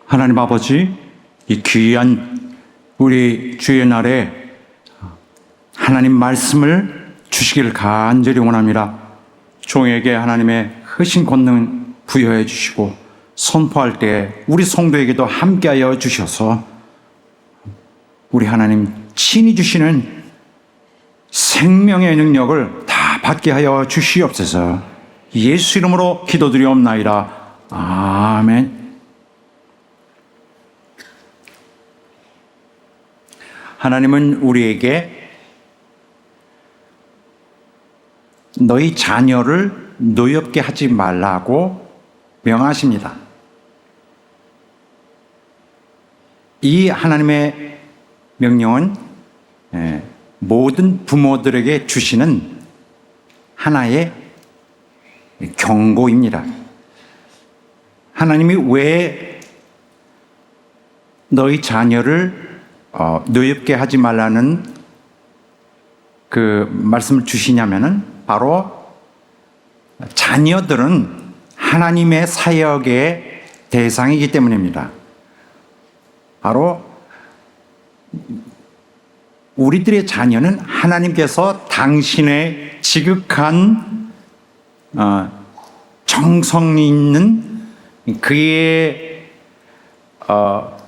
하나님 아버지, 이 귀한 우리 주의 날에 하나님 말씀을 주시기를 간절히 원합니다. 종에게 하나님의 크신 권능 부여해 주시고 선포할 때 우리 성도에게도 함께하여 주셔서 우리 하나님 친히 주시는 생명의 능력을 다 받게 하여 주시옵소서. 예수 이름으로 기도드리옵나이다. 아멘. 하나님은 우리에게 너희 자녀를 노엽게 하지 말라고 명하십니다. 이 하나님의 명령은 모든 부모들에게 주시는 하나의 경고입니다. 하나님이 왜 너희 자녀를 노엽게 하지 말라는 그 말씀을 주시냐면은 바로 자녀들은 하나님의 사역의 대상이기 때문입니다. 바로 우리들의 자녀는 하나님께서 당신의 지극한 정성이 있는 그의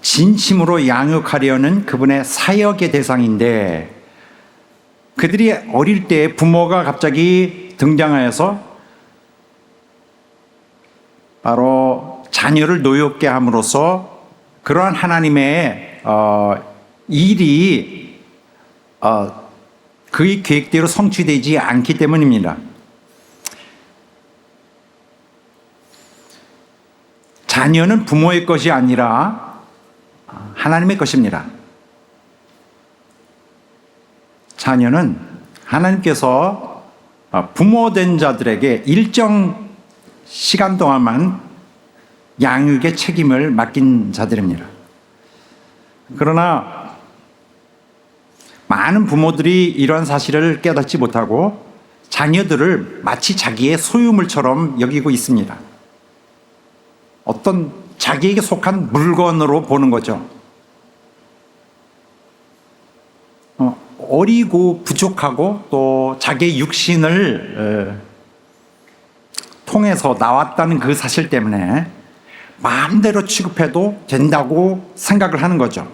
진심으로 양육하려는 그분의 사역의 대상인데, 그들이 어릴 때 부모가 갑자기 등장하여서 바로 자녀를 노엽게 함으로써 그러한 하나님의 일이 그의 계획대로 성취되지 않기 때문입니다. 자녀는 부모의 것이 아니라 하나님의 것입니다. 자녀는 하나님께서 부모된 자들에게 일정 시간 동안만 양육의 책임을 맡긴 자들입니다. 그러나 많은 부모들이 이러한 사실을 깨닫지 못하고 자녀들을 마치 자기의 소유물처럼 여기고 있습니다. 어떤 자기에게 속한 물건으로 보는 거죠. 어리고 부족하고 또 자기의 육신을 통해서 나왔다는 그 사실 때문에 마음대로 취급해도 된다고 생각을 하는 거죠.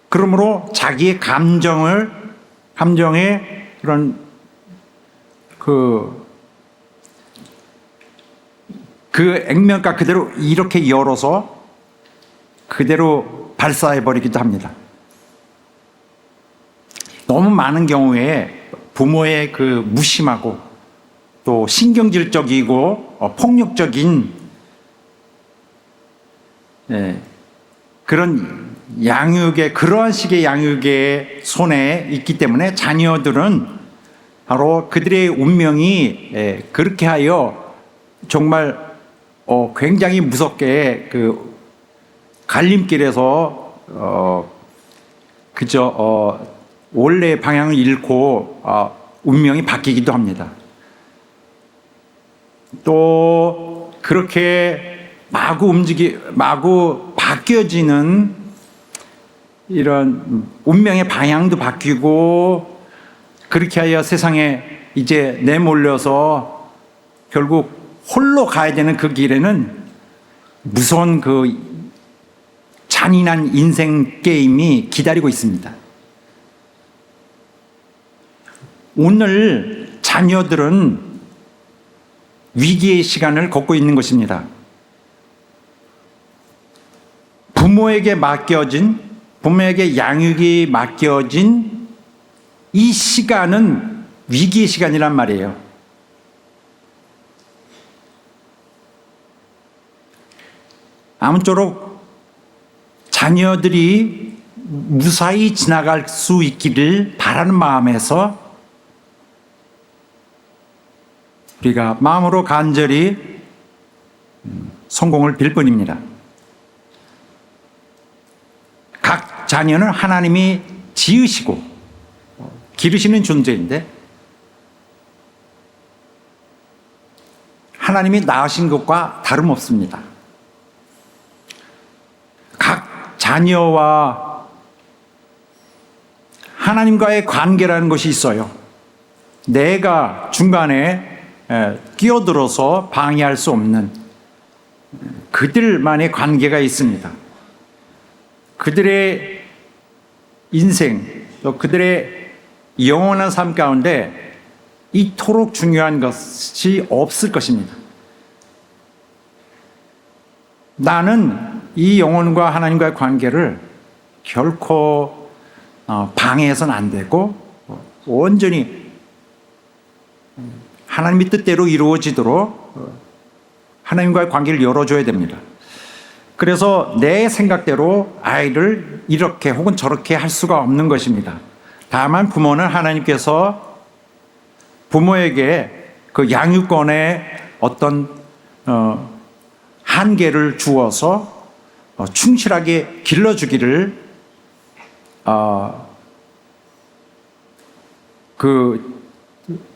그러므로 자기의 감정의 그런 그 액면가 그대로 이렇게 열어서 그대로 발사해버리기도 합니다. 너무 많은 경우에 부모의 그 무심하고 또 신경질적이고 폭력적인 그런 양육의, 그러한 식의 양육의 손에 있기 때문에 자녀들은 바로 그들의 운명이 그렇게 하여 정말 굉장히 무섭게 그 갈림길에서 원래의 방향을 잃고 운명이 바뀌기도 합니다. 또 그렇게 마구 바뀌어지는 이런 운명의 방향도 바뀌고 그렇게 하여 세상에 이제 내몰려서 결국 홀로 가야 되는 그 길에는 무서운 그 잔인한 인생 게임이 기다리고 있습니다. 오늘 자녀들은 위기의 시간을 걷고 있는 것입니다. 부모에게 양육이 맡겨진 이 시간은 위기의 시간이란 말이에요. 아무쪼록 자녀들이 무사히 지나갈 수 있기를 바라는 마음에서 우리가 마음으로 간절히 성공을 빌 뿐입니다. 각 자녀는 하나님이 지으시고 기르시는 존재인데 하나님이 낳으신 것과 다름없습니다. 각 자녀와 하나님과의 관계라는 것이 있어요. 내가 중간에 끼어들어서 방해할 수 없는 그들만의 관계가 있습니다. 그들의 인생, 또 그들의 영원한 삶 가운데 이토록 중요한 것이 없을 것입니다. 나는 이 영혼과 하나님과의 관계를 결코 방해해서는 안 되고 온전히 하나님의 뜻대로 이루어지도록 하나님과의 관계를 열어줘야 됩니다. 그래서 내 생각대로 아이를 이렇게 혹은 저렇게 할 수가 없는 것입니다. 다만 부모는 하나님께서 부모에게 그 양육권의 어떤 한계를 주어서 충실하게 길러주기를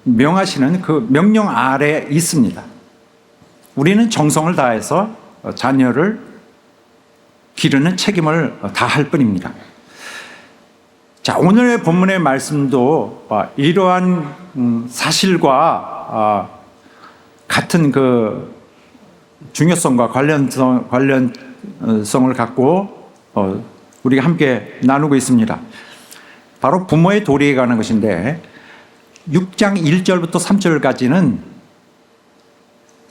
명하시는 그 명령 아래 있습니다. 우리는 정성을 다해서 자녀를 기르는 책임을 다할 뿐입니다. 자, 오늘의 본문의 말씀도 이러한 사실과 같은 그 중요성과 관련성을 갖고 우리가 함께 나누고 있습니다. 바로 부모의 도리에 관한 것인데 6장 1절부터 3절까지는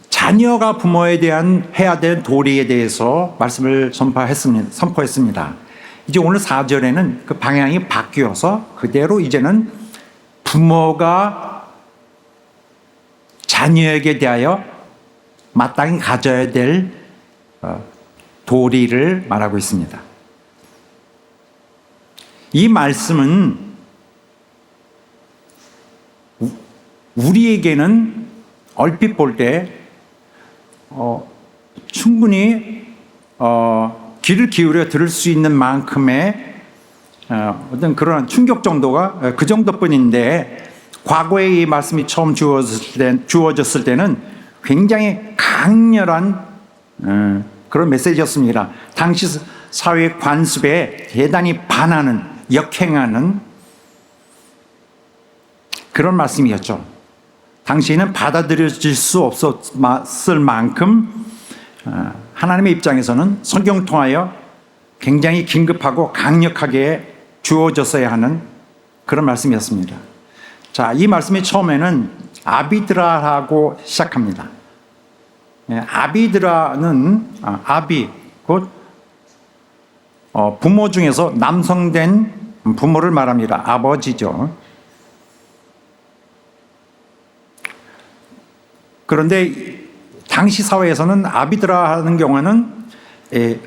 자녀가 부모에 대한 해야 될 도리에 대해서 말씀을 선포했습니다. 이제 오늘 4절에는 그 방향이 바뀌어서 그대로 이제는 부모가 자녀에게 대하여 마땅히 가져야 될 도리를 말하고 있습니다. 이 말씀은 우리에게는 얼핏 볼 때 충분히 귀를 기울여 들을 수 있는 만큼의 어떤 그런 충격 정도가 그 정도뿐인데 과거에 이 말씀이 처음 주어졌을 때는 굉장히 강렬한 그런 메시지였습니다. 당시 사회 관습에 대단히 반하는 역행하는 그런 말씀이었죠. 당시에는 받아들여질 수 없었을 만큼 하나님의 입장에서는 성경 통하여 굉장히 긴급하고 강력하게 주어졌어야 하는 그런 말씀이었습니다. 자, 이 말씀이 처음에는 아비드라라고 시작합니다. 아비드라는 아비 곧 부모 중에서 남성된 부모를 말합니다. 아버지죠. 그런데 당시 사회에서는 아비드라 하는 경우는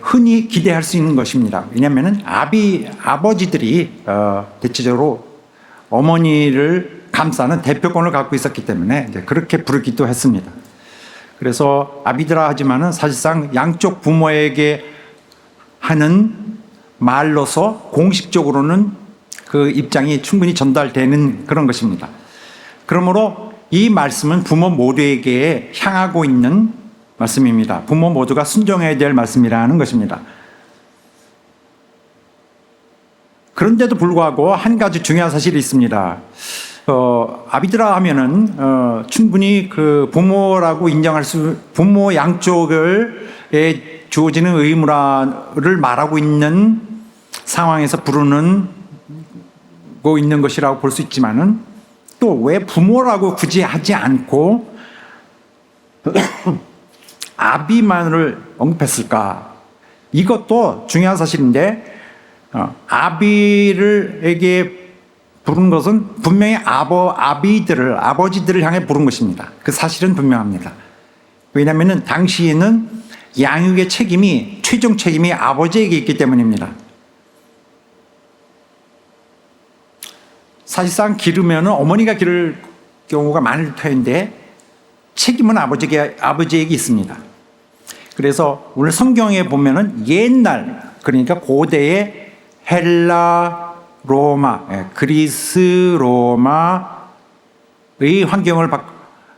흔히 기대할 수 있는 것입니다. 왜냐하면 아버지들이 대체적으로 어머니를 감싸는 대표권을 갖고 있었기 때문에 그렇게 부르기도 했습니다. 그래서 아비드라 하지만은 사실상 양쪽 부모에게 하는 말로서 공식적으로는 그 입장이 충분히 전달되는 그런 것입니다. 그러므로 이 말씀은 부모 모두에게 향하고 있는 말씀입니다. 부모 모두가 순종해야 될 말씀이라는 것입니다. 그런데도 불구하고 한 가지 중요한 사실이 있습니다. 아비드라 하면은 충분히 그 부모라고 인정할 부모 양쪽에 주어지는 의무를 말하고 있는 상황에서 부르는 있는 것이라고 볼 수 있지만은 또 왜 부모라고 굳이 하지 않고 아비만을 언급했을까? 이것도 중요한 사실인데 아비를에게 부른 것은 분명히 아버지들을 향해 부른 것입니다. 그 사실은 분명합니다. 왜냐하면 당시에는 양육의 최종 책임이 아버지에게 있기 때문입니다. 사실상 기르면 어머니가 기를 경우가 많을 터인데 책임은 아버지에게 있습니다. 그래서 오늘 성경에 보면은 옛날, 그러니까 고대의 헬라, 로마, 그리스, 로마의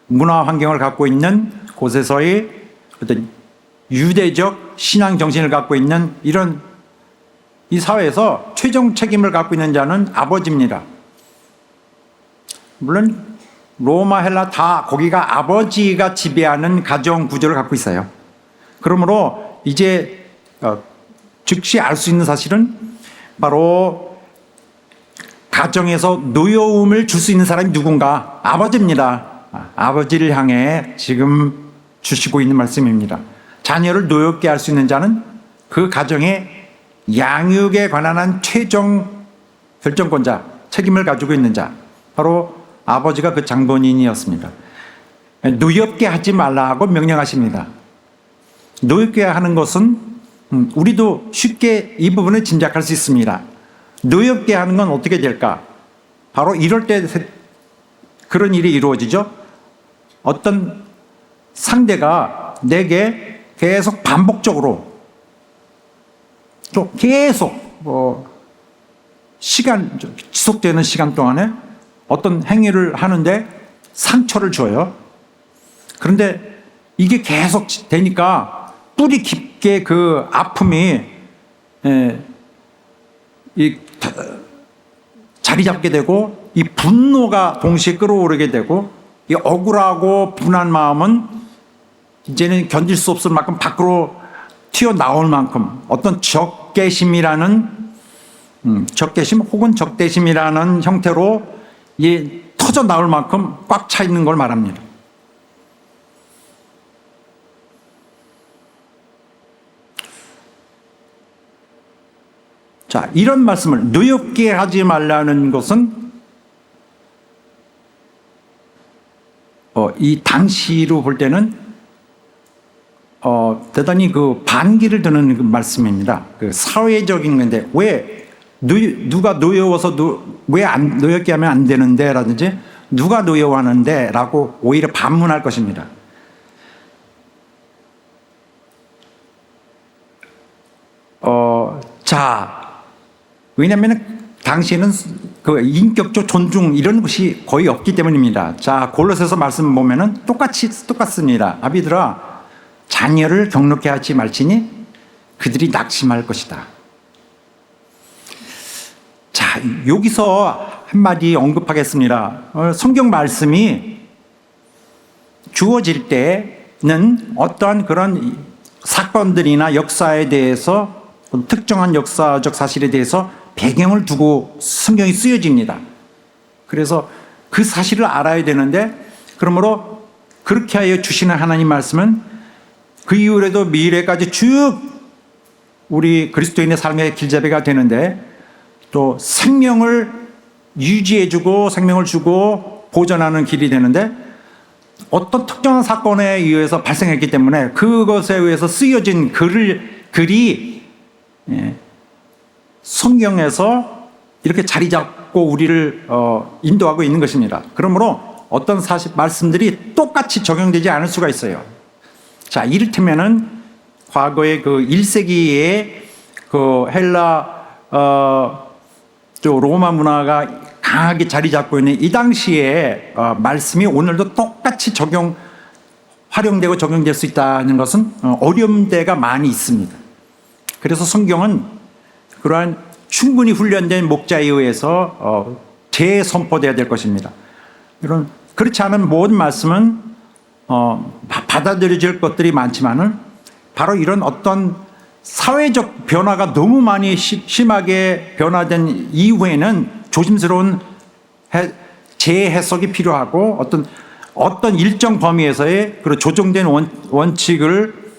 문화 환경을 갖고 있는 곳에서의 어떤 유대적 신앙 정신을 갖고 있는 이런 이 사회에서 최종 책임을 갖고 있는 자는 아버지입니다. 물론 로마, 헬라 다 거기가 아버지가 지배하는 가정 구조를 갖고 있어요. 그러므로 이제 즉시 알 수 있는 사실은 바로 가정에서 노여움을 줄 수 있는 사람이 누군가? 아버지입니다. 아버지를 향해 지금 주시고 있는 말씀입니다. 자녀를 노엽게 할 수 있는 자는 그 가정의 양육에 관한 한 최종 결정권자, 책임을 가지고 있는 자, 바로 아버지가 그 장본인이었습니다. 노엽게 하지 말라고 명령하십니다. 노엽게 하는 것은 우리도 쉽게 이 부분을 짐작할 수 있습니다. 노엽게 하는 건 어떻게 될까? 바로 이럴 때 그런 일이 이루어지죠. 어떤 상대가 내게 계속 반복적으로 또 계속 시간 지속되는 시간 동안에 어떤 행위를 하는데 상처를 줘요. 그런데 이게 계속 되니까 뿌리 깊게 그 아픔이 자리 잡게 되고 이 분노가 동시에 끌어오르게 되고 이 억울하고 분한 마음은 이제는 견딜 수 없을 만큼 밖으로 튀어나올 만큼 어떤 적개심이라는 적개심 혹은 적대심이라는 형태로 터져 나올 만큼 꽉 차 있는 걸 말합니다. 자, 이런 말씀을 노엽게 하지 말라는 것은 이 당시로 볼 때는 대단히 그 반기를 드는 그 말씀입니다. 그 사회적인 건데 왜 누가 노여워서 왜 안 노엽게 하면 안 되는데 라든지 누가 노여워하는데 라고 오히려 반문할 것입니다. 왜냐하면 당시에는 그 인격적 존중 이런 것이 거의 없기 때문입니다. 자, 골로새서 말씀 보면은 똑같습니다. 아비들아, 자녀를 경록케 하지 말지니 그들이 낙심할 것이다. 자, 여기서 한마디 언급하겠습니다. 성경 말씀이 주어질 때는 어떠한 그런 사건들이나 역사에 대해서 특정한 역사적 사실에 대해서 배경을 두고 성경이 쓰여집니다. 그래서 그 사실을 알아야 되는데 그러므로 그렇게 하여 주시는 하나님 말씀은 그 이후에도 미래까지 쭉 우리 그리스도인의 삶의 길잡이가 되는데 또 생명을 유지해주고 생명을 주고 보존하는 길이 되는데 어떤 특정한 사건에 의해서 발생했기 때문에 그것에 의해서 쓰여진 글이 성경에서 이렇게 자리 잡고 우리를 인도하고 있는 것입니다. 그러므로 어떤 말씀들이 똑같이 적용되지 않을 수가 있어요. 자, 이를테면은 과거에 그 1세기에 그 헬라 또 로마 문화가 강하게 자리 잡고 있는 이 당시에 말씀이 오늘도 똑같이 활용되고 적용될 수 있다는 것은 어려운 데가 많이 있습니다. 그래서 성경은 그러한 충분히 훈련된 목자에 의해서 재선포되어야 될 것입니다. 그렇지 않은 모든 말씀은 받아들여질 것들이 많지만은 바로 이런 어떤 사회적 변화가 너무 많이 심하게 변화된 이후에는 조심스러운 재해석이 필요하고 어떤 일정 범위에서의 그런 조정된 원칙을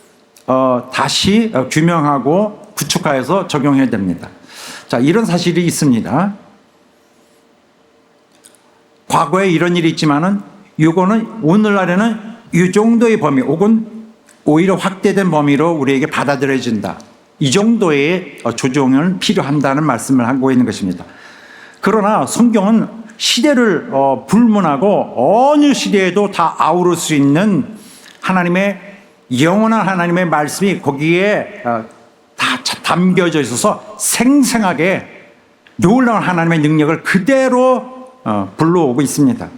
다시 규명하고 구축하여서 적용해야 됩니다. 자, 이런 사실이 있습니다. 과거에 이런 일이 있지만은 이거는 오늘날에는 이 정도의 범위 혹은 오히려 확대된 범위로 우리에게 받아들여진다. 이 정도의 조정은 필요한다는 말씀을 하고 있는 것입니다. 그러나 성경은 시대를 불문하고 어느 시대에도 다 아우를 수 있는 하나님의 영원한 하나님의 말씀이 거기에 다 담겨져 있어서 생생하게 놀라운 하나님의 능력을 그대로 불러오고 있습니다.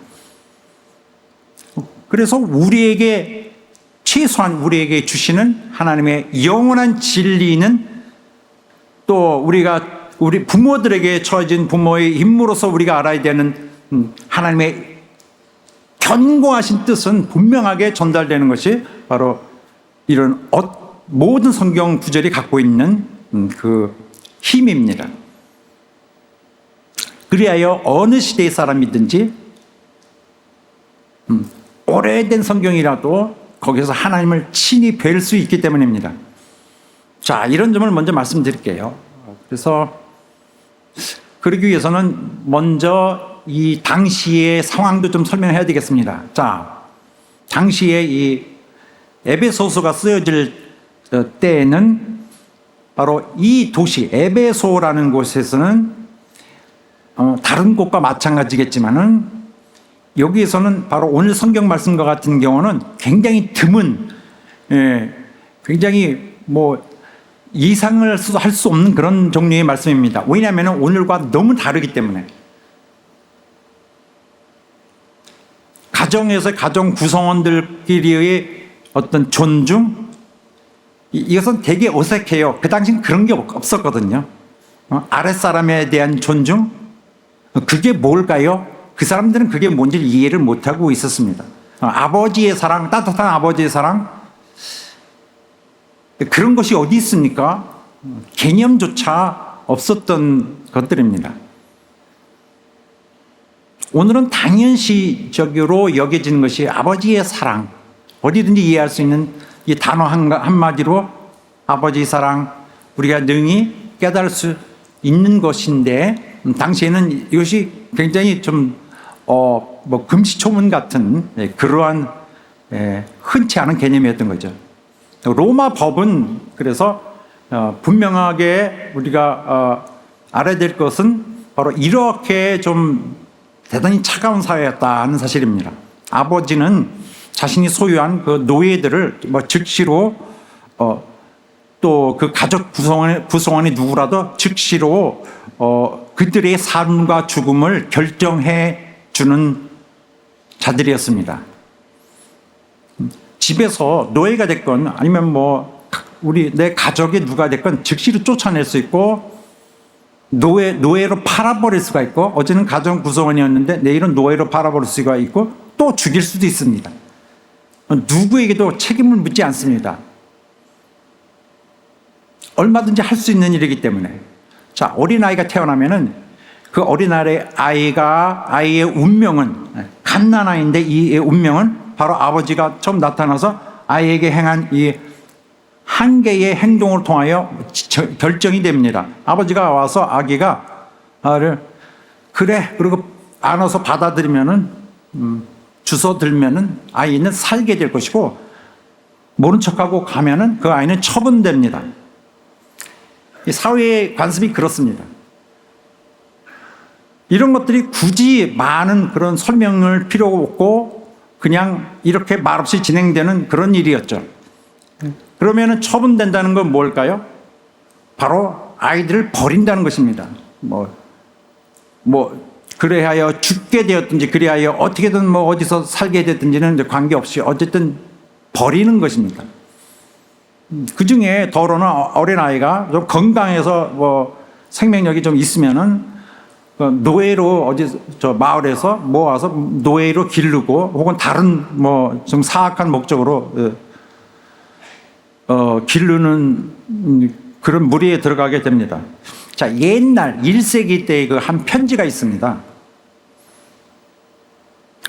그래서 우리에게 최소한 우리에게 주시는 하나님의 영원한 진리는 또 우리 부모들에게 처해진 부모의 임무로서 우리가 알아야 되는 하나님의 견고하신 뜻은 분명하게 전달되는 것이 바로 이런 모든 성경 구절이 갖고 있는 그 힘입니다. 그리하여 어느 시대의 사람이든지 오래된 성경이라도 거기서 하나님을 친히 뵐 수 있기 때문입니다. 자, 이런 점을 먼저 말씀드릴게요. 그래서 그러기 위해서는 먼저 이 당시의 상황도 좀 설명해야 되겠습니다. 자, 당시에 이 에베소서가 쓰여질 때에는 바로 이 도시 에베소라는 곳에서는 다른 곳과 마찬가지겠지만은 여기에서는 바로 오늘 성경 말씀과 같은 경우는 굉장히 드문, 굉장히 예상을 할 수 없는 그런 종류의 말씀입니다. 왜냐하면 오늘과 너무 다르기 때문에. 가정에서 가정 구성원들끼리의 어떤 존중, 이것은 되게 어색해요. 그 당시엔 그런 게 없었거든요. 아랫사람에 대한 존중, 그게 뭘까요? 그 사람들은 그게 뭔지를 이해를 못하고 있었습니다. 아버지의 사랑, 따뜻한 아버지의 사랑, 그런 것이 어디 있습니까? 개념조차 없었던 것들입니다. 오늘은 당연시적으로 여겨지는 것이 아버지의 사랑, 어디든지 이해할 수 있는 이 단어 한마디로 아버지의 사랑, 우리가 능히 깨달을 수 있는 것인데, 당시에는 이것이 굉장히 좀 금시초문 같은 그러한 흔치 않은 개념이었던 거죠. 로마 법은 그래서 분명하게 우리가 알아야 될 것은 바로 이렇게 좀 대단히 차가운 사회였다는 사실입니다. 아버지는 자신이 소유한 그 노예들을 즉시로 또 그 가족 구성원이 누구라도 즉시로 그들의 삶과 죽음을 결정해 주는 자들이었습니다. 집에서 노예가 됐건 아니면 내 가족이 누가 됐건 즉시로 쫓아낼 수 있고 노예로 팔아버릴 수가 있고, 어제는 가정 구성원이었는데 내일은 노예로 팔아버릴 수가 있고 또 죽일 수도 있습니다. 누구에게도 책임을 묻지 않습니다. 얼마든지 할 수 있는 일이기 때문에. 자, 어린아이가 태어나면은 그 아이의 운명은 갓난아이인데 이 운명은 바로 아버지가 처음 나타나서 아이에게 행한 이 한 개의 행동을 통하여 결정이 됩니다. 아버지가 와서 아기가 그래 그리고 안아서 받아들이면은 주워들면은 아이는 살게 될 것이고, 모른 척하고 가면은 그 아이는 처분됩니다. 사회의 관습이 그렇습니다. 이런 것들이 굳이 많은 그런 설명을 필요 없고 그냥 이렇게 말없이 진행되는 그런 일이었죠. 그러면은 처분된다는 건 뭘까요? 바로 아이들을 버린다는 것입니다. 그래하여 죽게 되었든지 그리하여 어떻게든 어디서 살게 됐든지는 관계없이 어쨌든 버리는 것입니다. 그 중에 더러는 어린아이가 좀 건강해서 생명력이 좀 있으면은 노예로 마을에서 모아서 노예로 기르고, 혹은 다른 좀 사악한 목적으로 기르는 그런 무리에 들어가게 됩니다. 자, 옛날 1세기 때의 그 한 편지가 있습니다.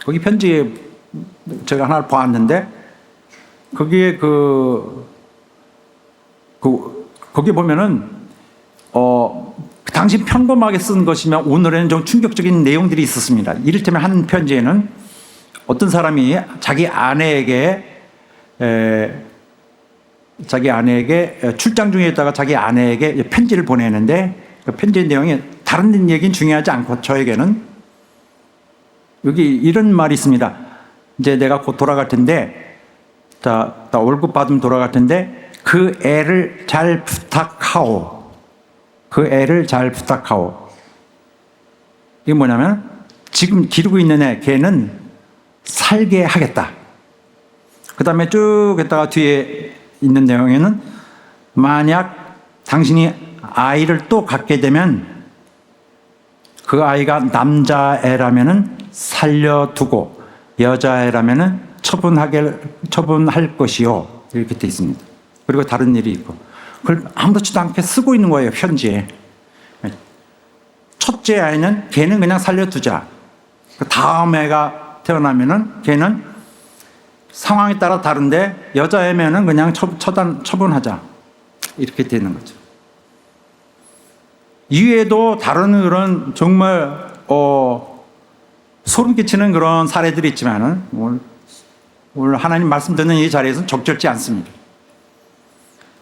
거기 편지에 제가 하나를 보았는데, 거기에 거기 보면은 당시 평범하게 쓴 것이면 오늘에는 좀 충격적인 내용들이 있었습니다. 이를테면 한 편지에는 어떤 사람이 자기 아내에게 출장 중에 있다가 자기 아내에게 편지를 보내는데, 그 편지의 내용이 다른 얘기는 중요하지 않고 저에게는 여기 이런 말이 있습니다. 이제 내가 곧 돌아갈 텐데, 나 월급 받으면 돌아갈 텐데 그 애를 잘 부탁하오. 그 애를 잘 부탁하오. 이게 뭐냐면 지금 기르고 있는 걔는 살게 하겠다. 그 다음에 쭉 했다가 뒤에 있는 내용에는 만약 당신이 아이를 또 갖게 되면 그 아이가 남자애라면은 살려두고 여자애라면은 처분할 것이요. 이렇게 돼 있습니다. 그리고 다른 일이 있고. 그걸 아무렇지도 않게 쓰고 있는 거예요, 편지에. 첫째 아이는 걔는 그냥 살려두자. 그 다음 애가 태어나면은 걔는 상황에 따라 다른데 여자애면은 그냥 처분하자. 이렇게 되는 거죠. 이외에도 다른 그런 정말 소름 끼치는 그런 사례들이 있지만은 오늘 하나님 말씀 듣는 이 자리에서는 적절치 않습니다.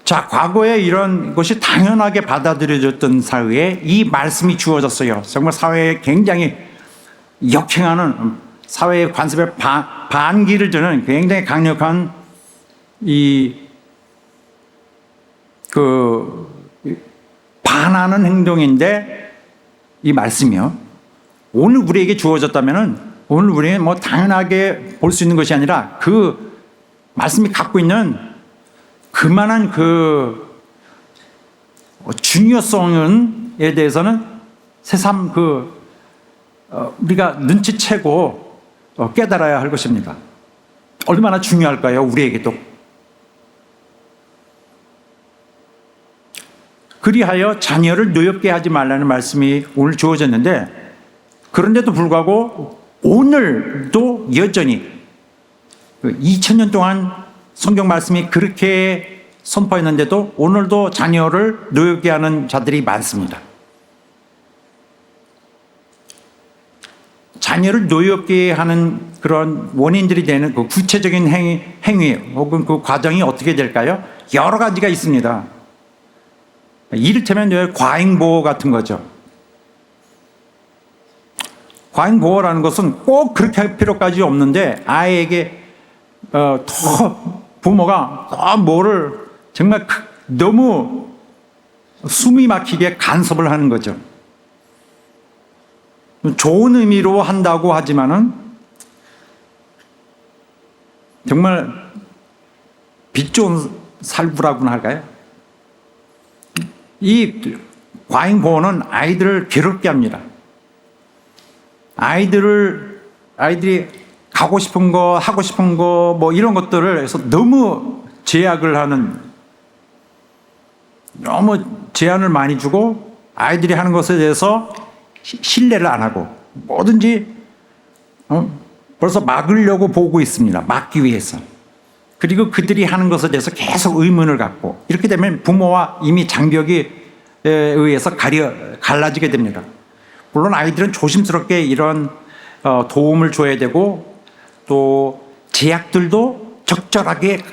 자, 과거에 이런 것이 당연하게 받아들여졌던 사회에 이 말씀이 주어졌어요. 정말 사회에 굉장히 역행하는, 사회의 관습에 반기를 주는 굉장히 강력한 반하는 행동인데 이 말씀이요. 오늘 우리에게 주어졌다면은 오늘 우리는 뭐 당연하게 볼 수 있는 것이 아니라 그 말씀이 갖고 있는 그만한 그 중요성에 대해서는 새삼 우리가 눈치채고 깨달아야 할 것입니다. 얼마나 중요할까요? 우리에게도. 그리하여 자녀를 노엽게 하지 말라는 말씀이 오늘 주어졌는데, 그런데도 불구하고 오늘도 여전히 2000년 동안 성경 말씀이 그렇게 선포했는데도 오늘도 자녀를 노엽게 하는 자들이 많습니다. 자녀를 노엽게 하는 그런 원인들이 되는 그 구체적인 행위 혹은 그 과정이 어떻게 될까요? 여러 가지가 있습니다. 이를테면 과잉보호 같은 거죠. 과잉보호라는 것은 꼭 그렇게 할 필요까지 없는데 아이에게 부모가 뭐를 정말 너무 숨이 막히게 간섭을 하는 거죠. 좋은 의미로 한다고 하지만은 정말 빛 좋은 살부라고나 할까요? 이 과잉보호는 아이들을 괴롭게 합니다. 아이들이 가고 싶은 거, 하고 싶은 거, 뭐 이런 것들을 해서 너무 제약을 하는, 너무 제한을 많이 주고 아이들이 하는 것에 대해서 신뢰를 안 하고 뭐든지 벌써 막으려고 보고 있습니다. 막기 위해서. 그리고 그들이 하는 것에 대해서 계속 의문을 갖고, 이렇게 되면 부모와 이미 장벽에 의해서 갈라지게 됩니다. 물론 아이들은 조심스럽게 이런 도움을 줘야 되고 또 제약들도 적절하게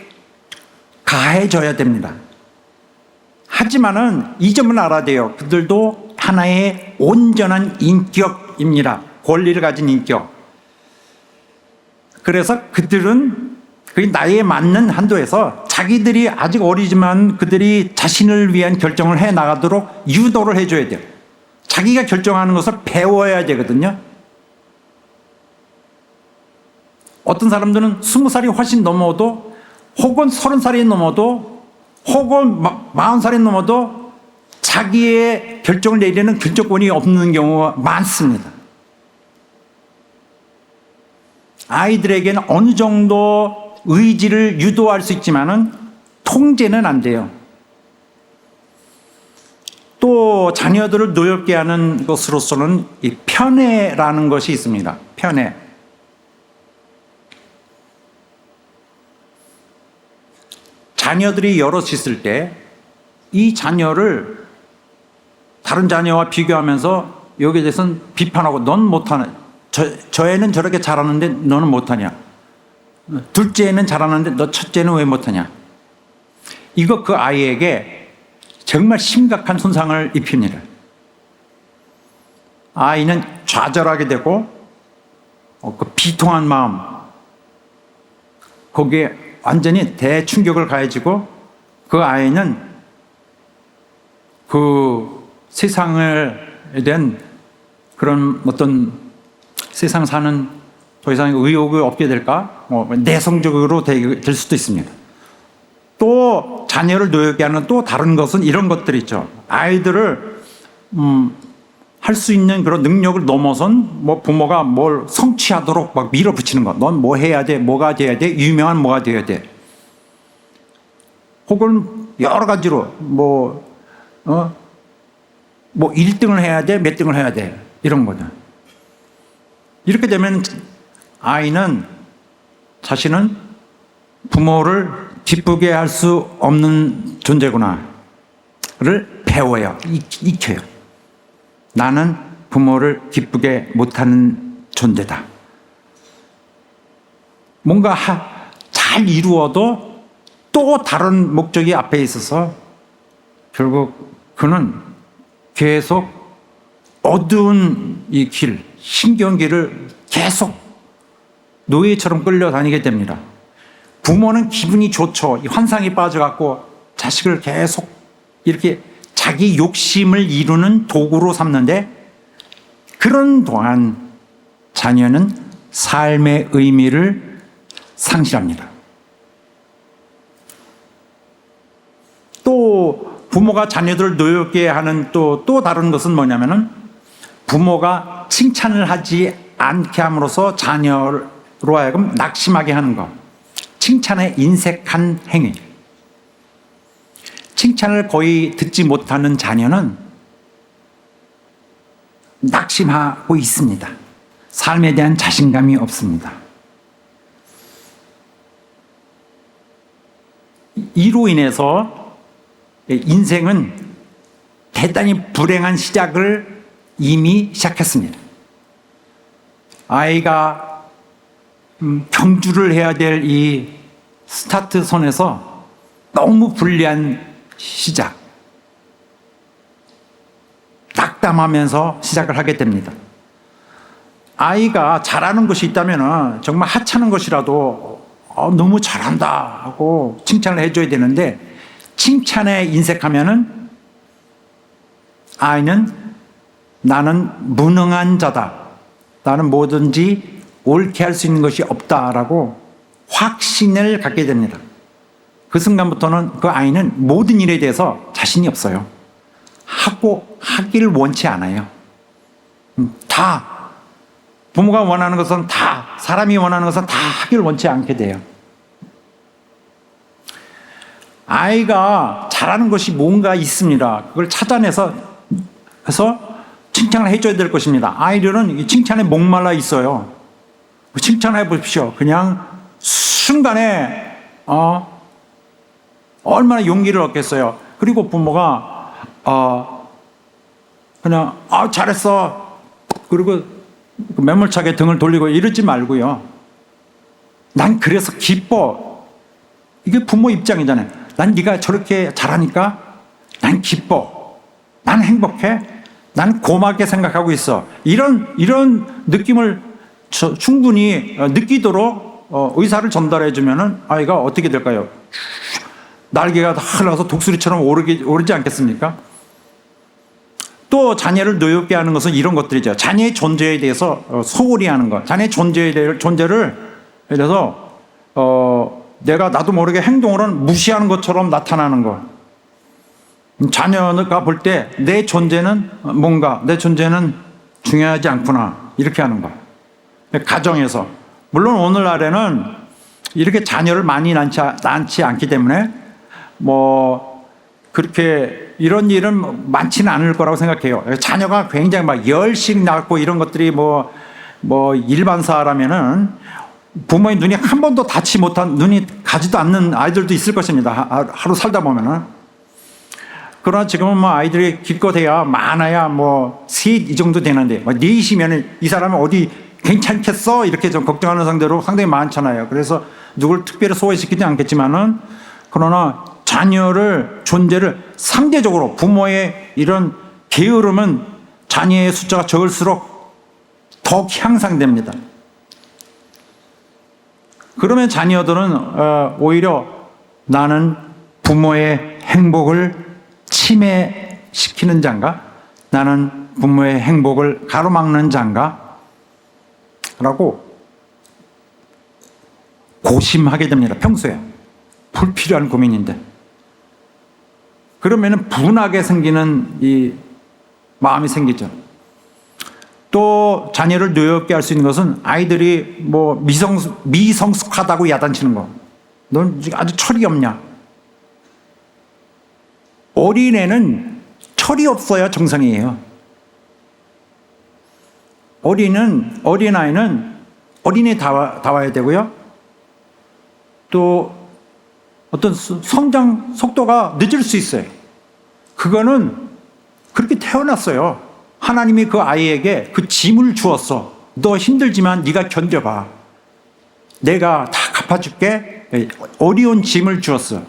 가해줘야 됩니다. 하지만은 이 점을 알아야 돼요. 그들도 하나의 온전한 인격입니다. 권리를 가진 인격. 그래서 그들은 그 나이에 맞는 한도에서 자기들이 아직 어리지만 그들이 자신을 위한 결정을 해 나가도록 유도를 해줘야 돼요. 자기가 결정하는 것을 배워야 되거든요. 어떤 사람들은 20살이 훨씬 넘어도, 혹은 30살이 넘어도, 혹은 40살이 넘어도 자기의 결정을 내리는 결정권이 없는 경우가 많습니다. 아이들에게는 어느 정도 의지를 유도할 수 있지만은 통제는 안 돼요. 또 자녀들을 노엽게 하는 것으로서는 이 편애라는 것이 있습니다. 편애. 자녀들이 여럿 있을 때 이 자녀를 다른 자녀와 비교하면서 여기에 대해서는 비판하고, 넌 못하네. 저 애는 저렇게 잘하는데 너는 못하냐. 둘째 애는 잘하는데 너 첫째는 왜 못하냐. 이거 그 아이에게 정말 심각한 손상을 입힙니다. 아이는 좌절하게 되고 그 비통한 마음, 거기에 완전히 대충격을 가해지고 그 아이는 그 세상에 대한 그런 어떤 세상 사는 더 이상 의욕이 없게 될까? 내성적으로 될 수도 있습니다. 또 자녀를 노엽게 하는 또 다른 것은 이런 것들이 있죠. 아이들을 할 수 있는 그런 능력을 넘어선 부모가 뭘 성취하도록 막 밀어붙이는 것. 넌 뭐 해야 돼? 뭐가 돼야 돼? 유명한 뭐가 돼야 돼? 혹은 여러 가지로 1등을 해야 돼? 몇 등을 해야 돼? 이런 거죠. 이렇게 되면 아이는 자신은 부모를 기쁘게 할 수 없는 존재구나를 배워요. 익혀요. 나는 부모를 기쁘게 못하는 존재다. 뭔가 잘 이루어도 또 다른 목적이 앞에 있어서 결국 그는 계속 어두운 이 길, 힘겨운 길을 계속 노예처럼 끌려다니게 됩니다. 부모는 기분이 좋죠. 이 환상에 빠져갖고 자식을 계속 이렇게 자기 욕심을 이루는 도구로 삼는데, 그런 동안 자녀는 삶의 의미를 상실합니다. 또 부모가 자녀들을 노엽게 하는 또 다른 것은 뭐냐면은, 부모가 칭찬을 하지 않게 함으로써 자녀로 하여금 낙심하게 하는 것. 칭찬에 인색한 행위. 칭찬을 거의 듣지 못하는 자녀는 낙심하고 있습니다. 삶에 대한 자신감이 없습니다. 이로 인해서 인생은 대단히 불행한 시작을 이미 시작했습니다. 아이가 경주를 해야 될 이 스타트 선에서 너무 불리한 시작, 낙담하면서 시작을 하게 됩니다. 아이가 잘하는 것이 있다면 정말 하찮은 것이라도 너무 잘한다 하고 칭찬을 해줘야 되는데, 칭찬에 인색하면은 아이는 나는 무능한 자다, 나는 뭐든지 옳게 할 수 있는 것이 없다라고 확신을 갖게 됩니다. 그 순간부터는 그 아이는 모든 일에 대해서 자신이 없어요. 하기를 원치 않아요. 다 부모가 원하는 것은 다, 사람이 원하는 것은 다 하기를 원치 않게 돼요. 아이가 잘하는 것이 뭔가 있습니다. 그걸 찾아내서 칭찬을 해줘야 될 것입니다. 아이들은 칭찬에 목말라 있어요. 칭찬해 보십시오. 그냥 순간에 얼마나 용기를 얻겠어요. 그리고 부모가 그냥 잘했어, 그리고 매몰차게 등을 돌리고 이러지 말고요. 난 그래서 기뻐. 이게 부모 입장이잖아요. 난 네가 저렇게 잘하니까 난 기뻐, 난 행복해, 난 고맙게 생각하고 있어. 이런 느낌을 충분히 느끼도록 의사를 전달해 주면은 아이가 어떻게 될까요? 날개가 흘러서 독수리처럼 오르지 않겠습니까? 또 자녀를 노엽게 하는 것은 이런 것들이죠. 자녀의 존재에 대해서 소홀히 하는 것. 자녀의 존재를 예를 들어서 내가 나도 모르게 행동으로는 무시하는 것처럼 나타나는 것. 자녀가 볼 때 내 존재는 뭔가, 내 존재는 중요하지 않구나, 이렇게 하는 것. 가정에서, 물론 오늘날에는 이렇게 자녀를 많이 낳지 않기 때문에 그렇게 이런 일은 많지는 않을 거라고 생각해요. 자녀가 굉장히 막 10씩 낳고 이런 것들이 일반사라면은 부모의 눈이 한 번도 닿지 못한, 눈이 가지도 않는 아이들도 있을 것입니다. 하루 살다 보면은. 그러나 지금은 아이들이 기껏해야 많아야 셋 이 정도 되는데, 넷이면 이 사람은 어디 괜찮겠어? 이렇게 좀 걱정하는 상대로 상당히 많잖아요. 그래서 누굴 특별히 소외시키지 않겠지만은, 그러나 자녀를, 존재를 상대적으로 부모의 이런 게으름은 자녀의 숫자가 적을수록 더 향상됩니다. 그러면 자녀들은 오히려 나는 부모의 행복을 침해시키는 자인가? 나는 부모의 행복을 가로막는 자인가? 라고 조심하게 됩니다. 평소에 불필요한 고민인데. 그러면은 분하게 생기는 이 마음이 생기죠. 또 자녀를 노엽게 할 수 있는 것은 아이들이 뭐 미성숙하다고 야단치는 거. 넌 아주 철이 없냐? 어린애는 철이 없어야 정상이에요. 어린아이는 어린애 다와야 되고요. 또 어떤 성장 속도가 늦을 수 있어요. 그거는 그렇게 태어났어요. 하나님이 그 아이에게 그 짐을 주었어. 너 힘들지만 네가 견뎌봐. 내가 다 갚아줄게. 어려운 짐을 주었어.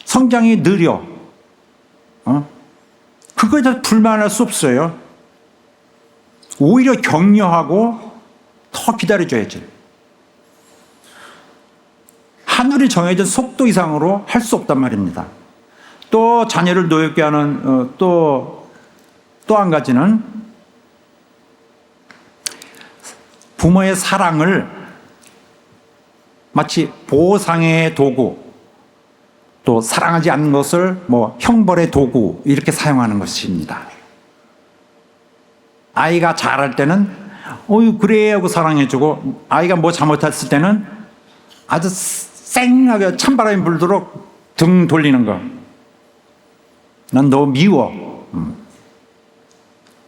성장이 느려. 그거에 대해서 불만할 수 없어요. 오히려 격려하고 더 기다려줘야지. 하늘이 정해진 속도 이상으로 할 수 없단 말입니다. 또 자녀를 노엽게 하는 또 한 가지는 부모의 사랑을 마치 보상의 도구, 또 사랑하지 않는 것을 뭐 형벌의 도구 이렇게 사용하는 것입니다. 아이가 잘할 때는 어유 그래 하고 사랑해주고, 아이가 뭐 잘못했을 때는 아주 쌩하게 찬바람이 불도록 등 돌리는 거. 난 너 미워.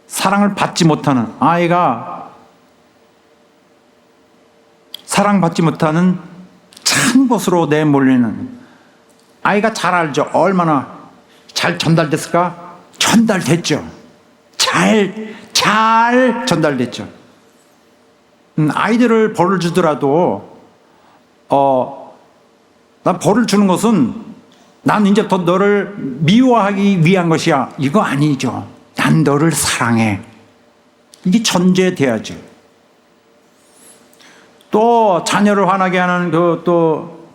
사랑을 받지 못하는 아이가, 사랑받지 못하는 찬 곳으로 내몰리는 아이가 잘 알죠. 얼마나 잘 전달됐을까? 전달됐죠. 잘 전달됐죠. 아이들을 벌을 주더라도 난 벌을 주는 것은 난 이제 더 너를 미워하기 위한 것이야. 이거 아니죠. 난 너를 사랑해. 이게 전제돼야죠. 또 자녀를 화나게 하는 또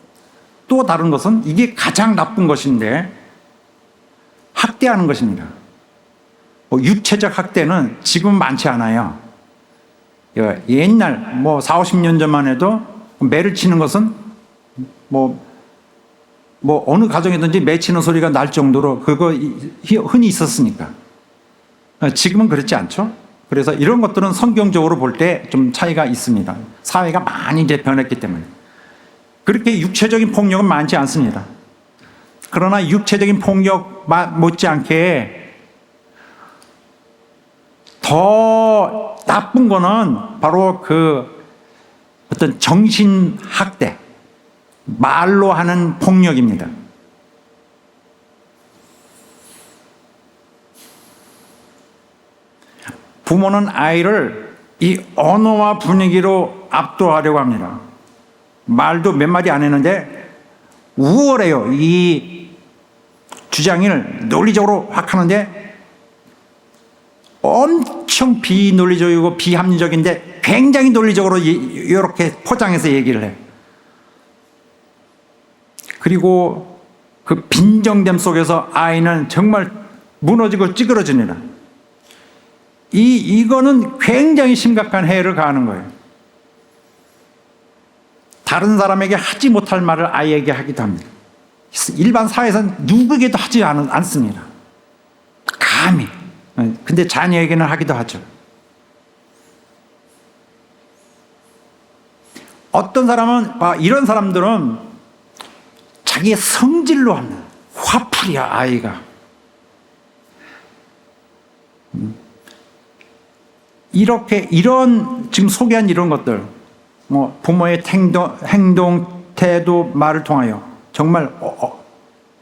다른 것은 이게 가장 나쁜 것인데 학대하는 것입니다. 육체적 학대는 지금 많지 않아요. 옛날 4, 50년 전만 해도 매를 치는 것은 뭐 어느 가정이든지 매 치는 소리가 날 정도로 그거 흔히 있었으니까. 지금은 그렇지 않죠. 그래서 이런 것들은 성경적으로 볼 때 좀 차이가 있습니다. 사회가 많이 이제 변했기 때문에. 그렇게 육체적인 폭력은 많지 않습니다. 그러나 육체적인 폭력 못지않게 더 나쁜 거는 바로 그 어떤 정신학대, 말로 하는 폭력입니다. 부모는 아이를 이 언어와 분위기로 압도하려고 합니다. 말도 몇 마디 안 했는데 우월해요. 이 주장을 논리적으로 확 하는데 엄청 비논리적이고 비합리적인데 굉장히 논리적으로 이렇게 포장해서 얘기를 해요. 그리고 그 빈정됨 속에서 아이는 정말 무너지고 찌그러집니다. 이거는 굉장히 심각한 해를 가하는 거예요. 다른 사람에게 하지 못할 말을 아이에게 하기도 합니다. 일반 사회에서는 누구에게도 하지 않습니다. 감히. 근데 자녀에게는 하기도 하죠. 어떤 사람은, 이런 사람들은 자기의 성질로 하는 화풀이야, 아이가. 이런 지금 소개한 이런 것들, 부모의 행동, 태도, 말을 통하여 정말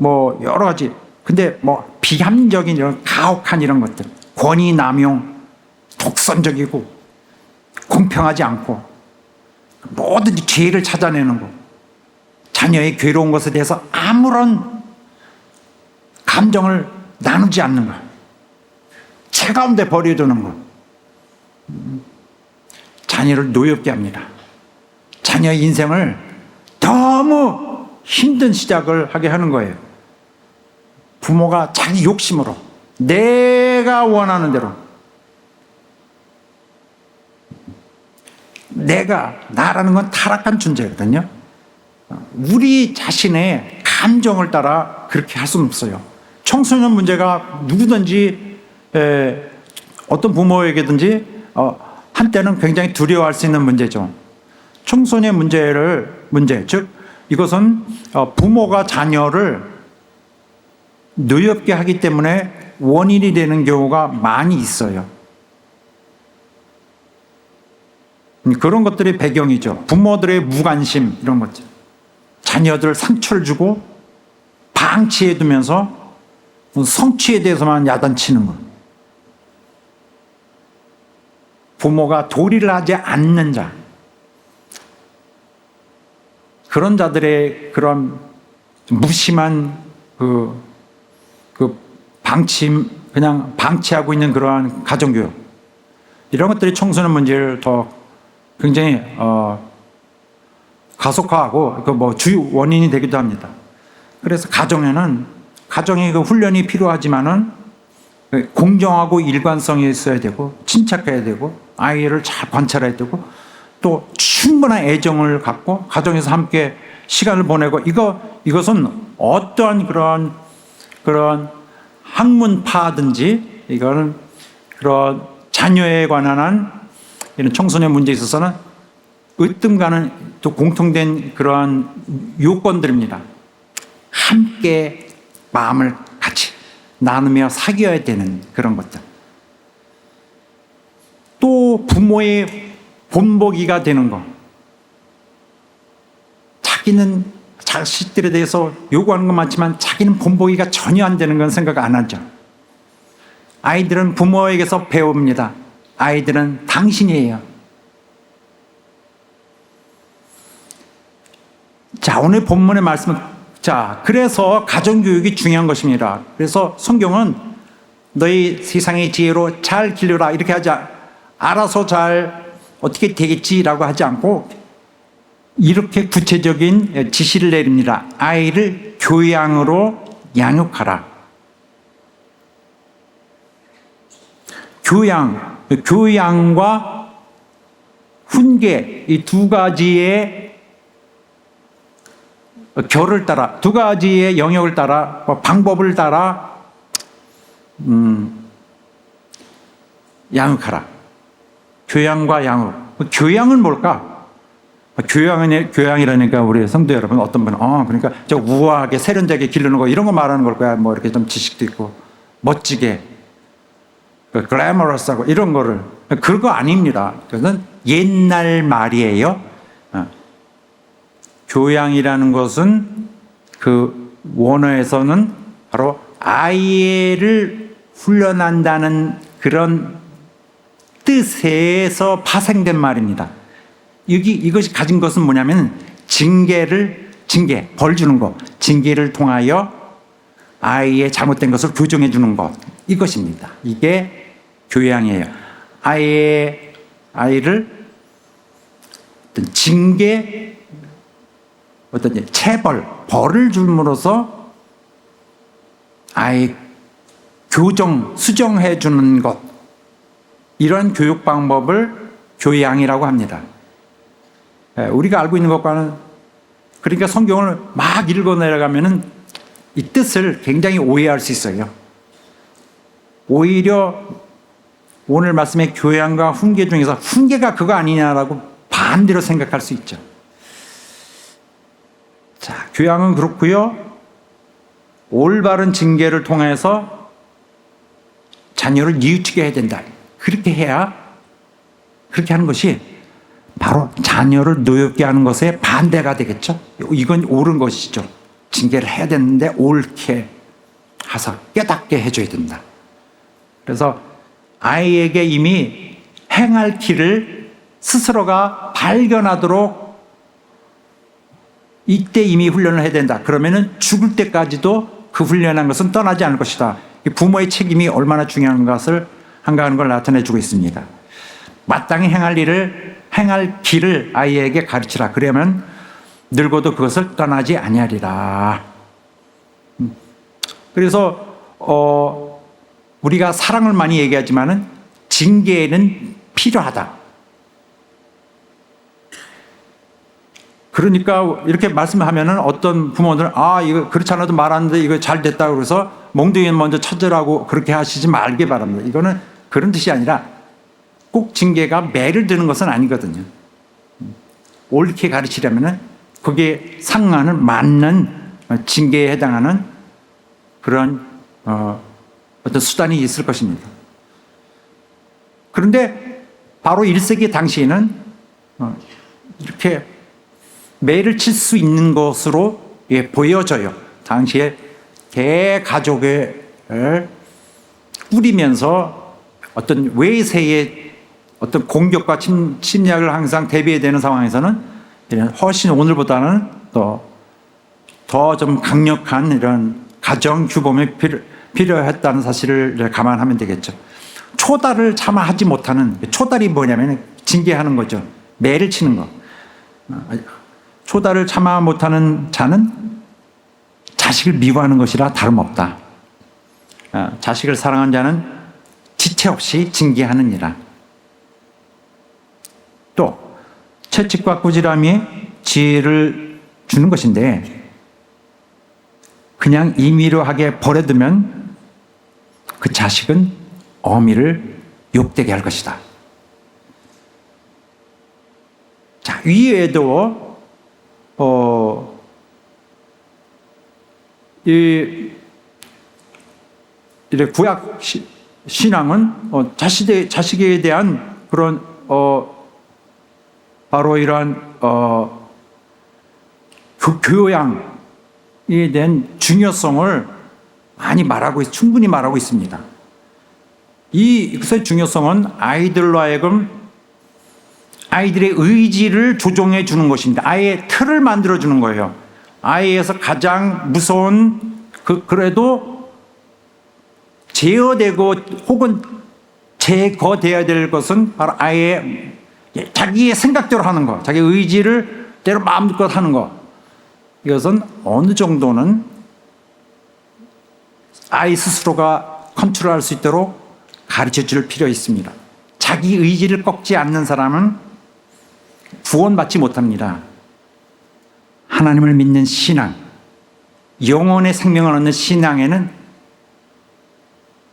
여러 가지. 근데 비합리적인 이런 가혹한 이런 것들, 권위 남용, 독선적이고 공평하지 않고 뭐든지 죄를 찾아내는 거, 자녀의 괴로운 것에 대해서 아무런 감정을 나누지 않는 거, 채 가운데 버려두는 거, 자녀를 노엽게 합니다. 자녀의 인생을 너무 힘든 시작을 하게 하는 거예요. 부모가 자기 욕심으로 내가 원하는 대로, 나라는 건 타락한 존재거든요. 우리 자신의 감정을 따라 그렇게 할 수는 없어요. 청소년 문제가 누구든지 어떤 부모에게든지 한때는 굉장히 두려워할 수 있는 문제죠. 청소년 문제, 즉 이것은 부모가 자녀를 노엽게 하기 때문에 원인이 되는 경우가 많이 있어요. 그런 것들이 배경이죠. 부모들의 무관심 이런 것들. 자녀들 상처를 주고 방치해 두면서 성취에 대해서만 야단치는 것. 부모가 도리를 하지 않는 자. 그런 자들의 그런 무심한 그냥 방치하고 있는 그러한 가정교육. 이런 것들이 청소년 문제를 더 굉장히 가속화하고 주요 원인이 되기도 합니다. 그래서 가정의 그 훈련이 필요하지만은 공정하고 일관성이 있어야 되고 침착해야 되고 아이를 잘 관찰해야 되고 또 충분한 애정을 갖고 가정에서 함께 시간을 보내고 이것은 어떠한 그런 학문파든지 이거는 그런 자녀에 관한 이런 청소년 문제에 있어서는 으뜸가는 또 공통된 그러한 요건들입니다. 함께 마음을 같이 나누며 사귀어야 되는 그런 것들. 또 부모의 본보기가 되는 것. 자기는 자식들에 대해서 요구하는 건 많지만 자기는 본보기가 전혀 안 되는 건 생각 안 하죠. 아이들은 부모에게서 배웁니다. 아이들은 당신이에요. 자, 오늘 본문의 말씀은 그래서 가정교육이 중요한 것입니다. 그래서 성경은 너희 세상의 지혜로 잘 기르라 이렇게 알아서 잘 어떻게 되겠지라고 하지 않고 이렇게 구체적인 지시를 내립니다. 아이를 교양으로 양육하라. 교양과 훈계 이 두 가지의 결을 따라 두 가지의 영역을 따라 방법을 따라 양육하라. 교양과 양육. 교양은 뭘까? 교양이라니까 우리 성도 여러분 어떤 분은 그러니까 저 우아하게 세련되게 기르는 거 이런 거 말하는 걸 거야. 뭐 이렇게 좀 지식도 있고 멋지게 글래머러스하고 이런 거를 그거 아닙니다. 그것은 옛날 말이에요. 교양이라는 것은 그 원어에서는 바로 아이를 훈련한다는 그런 뜻에서 파생된 말입니다. 이것이 가진 것은 뭐냐면 징계, 벌 주는 것, 징계를 통하여 아이의 잘못된 것을 교정해 주는 것, 이것입니다. 이게 교양이에요. 아이를 어떤 징계, 어떤 체벌, 벌을 줌으로써 아이 수정해 주는 것, 이런 교육 방법을 교양이라고 합니다. 우리가 알고 있는 것과는, 그러니까 성경을 막 읽어 내려가면은 이 뜻을 굉장히 오해할 수 있어요. 오히려 오늘 말씀의 교양과 훈계 중에서 훈계가 그거 아니냐라고 반대로 생각할 수 있죠. 자, 교양은 그렇고요. 올바른 징계를 통해서 자녀를 뉘우치게 해야 된다. 그렇게 하는 것이 바로 자녀를 노엽게 하는 것에 반대가 되겠죠. 이건 옳은 것이죠. 징계를 해야 되는데 옳게 하사 깨닫게 해줘야 된다. 그래서 아이에게 이미 행할 길을 스스로가 발견하도록 이때 이미 훈련을 해야 된다. 그러면은 죽을 때까지도 그 훈련한 것은 떠나지 않을 것이다. 부모의 책임이 얼마나 중요한 것을 한가하는 걸 나타내 주고 있습니다. 마땅히 행할 길을 아이에게 가르치라. 그러면 늙어도 그것을 떠나지 아니하리라. 그래서 우리가 사랑을 많이 얘기하지만은 징계는 필요하다. 그러니까 이렇게 말씀하면은 어떤 부모들은 이거 그렇지 않아도 말하는데 이거 잘 됐다 그래서 몽둥이는 먼저 찾으라고 그렇게 하시지 말게 바랍니다. 이거는 그런 뜻이 아니라 꼭 징계가 매를 드는 것은 아니거든요. 옳게 가르치려면은 그게 상하는 맞는 징계에 해당하는 그런 어떤 수단이 있을 것입니다. 그런데 바로 1세기 당시에는 이렇게 매를 칠 수 있는 것으로 보여져요. 당시에 대가족을 꾸리면서 어떤 외세의 어떤 공격과 침략을 항상 대비해야 되는 상황에서는 훨씬 오늘보다는 더 좀 강력한 이런 가정 규범이 필요했다는 사실을 감안하면 되겠죠. 초달을 차마 하지 못하는, 초달이 뭐냐면 징계하는 거죠. 매를 치는 거. 초달을 참아 못하는 자는 자식을 미워하는 것이라 다름없다. 자식을 사랑하는 자는 지체 없이 징계하느니라. 또 채찍과 꾸지람이 지혜를 주는 것인데 그냥 임의로하게 버려두면 그 자식은 어미를 욕되게 할 것이다. 자, 이외에도 이래 구약 신앙은 자식에 대한 그런 바로 이러한 교양에 대한 중요성을 많이 충분히 말하고 있습니다. 이것의 중요성은 아이들로 하여금 아이들의 의지를 조종해 주는 것입니다. 아이의 틀을 만들어 주는 거예요. 아이에서 가장 무서운 그래도 제어되고 혹은 제거되어야 될 것은 바로 아이의 자기의 생각대로 하는 거, 자기 의지를 대로 마음껏 하는 거. 이것은 어느 정도는 아이 스스로가 컨트롤할 수 있도록 가르쳐 줄 필요 있습니다. 자기 의지를 꺾지 않는 사람은 구원받지 못합니다. 하나님을 믿는 신앙, 영혼의 생명을 얻는 신앙에는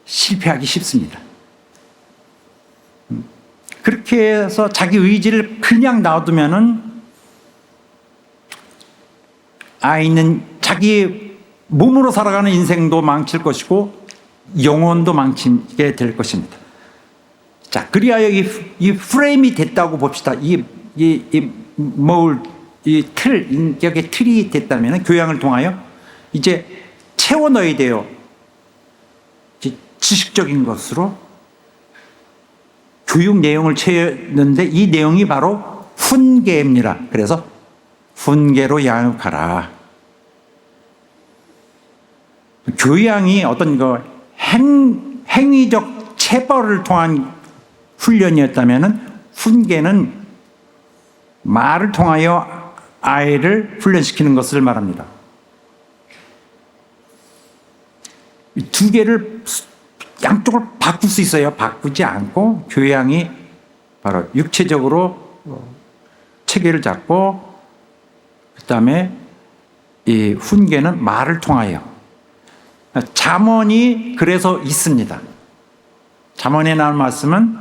실패하기 쉽습니다. 그렇게 해서 자기 의지를 그냥 놔두면은 아이는 자기 몸으로 살아가는 인생도 망칠 것이고 영혼도 망치게 될 것입니다. 자, 그리하여 이 프레임이 됐다고 봅시다. 이 틀, 인격의 틀이 됐다면 교양을 통하여 이제 채워 넣어야 돼요. 지식적인 것으로 교육 내용을 채우는데 이 내용이 바로 훈계입니다. 그래서 훈계로 양육하라. 교양이 어떤 행위적 체벌을 통한 훈련이었다면 훈계는 말을 통하여 아이를 훈련시키는 것을 말합니다. 이 두 개를 양쪽을 바꿀 수 있어요. 바꾸지 않고 교양이 바로 육체적으로 체계를 잡고 그다음에 이 훈계는 말을 통하여. 잠언이 그래서 있습니다. 잠언에 나온 말씀은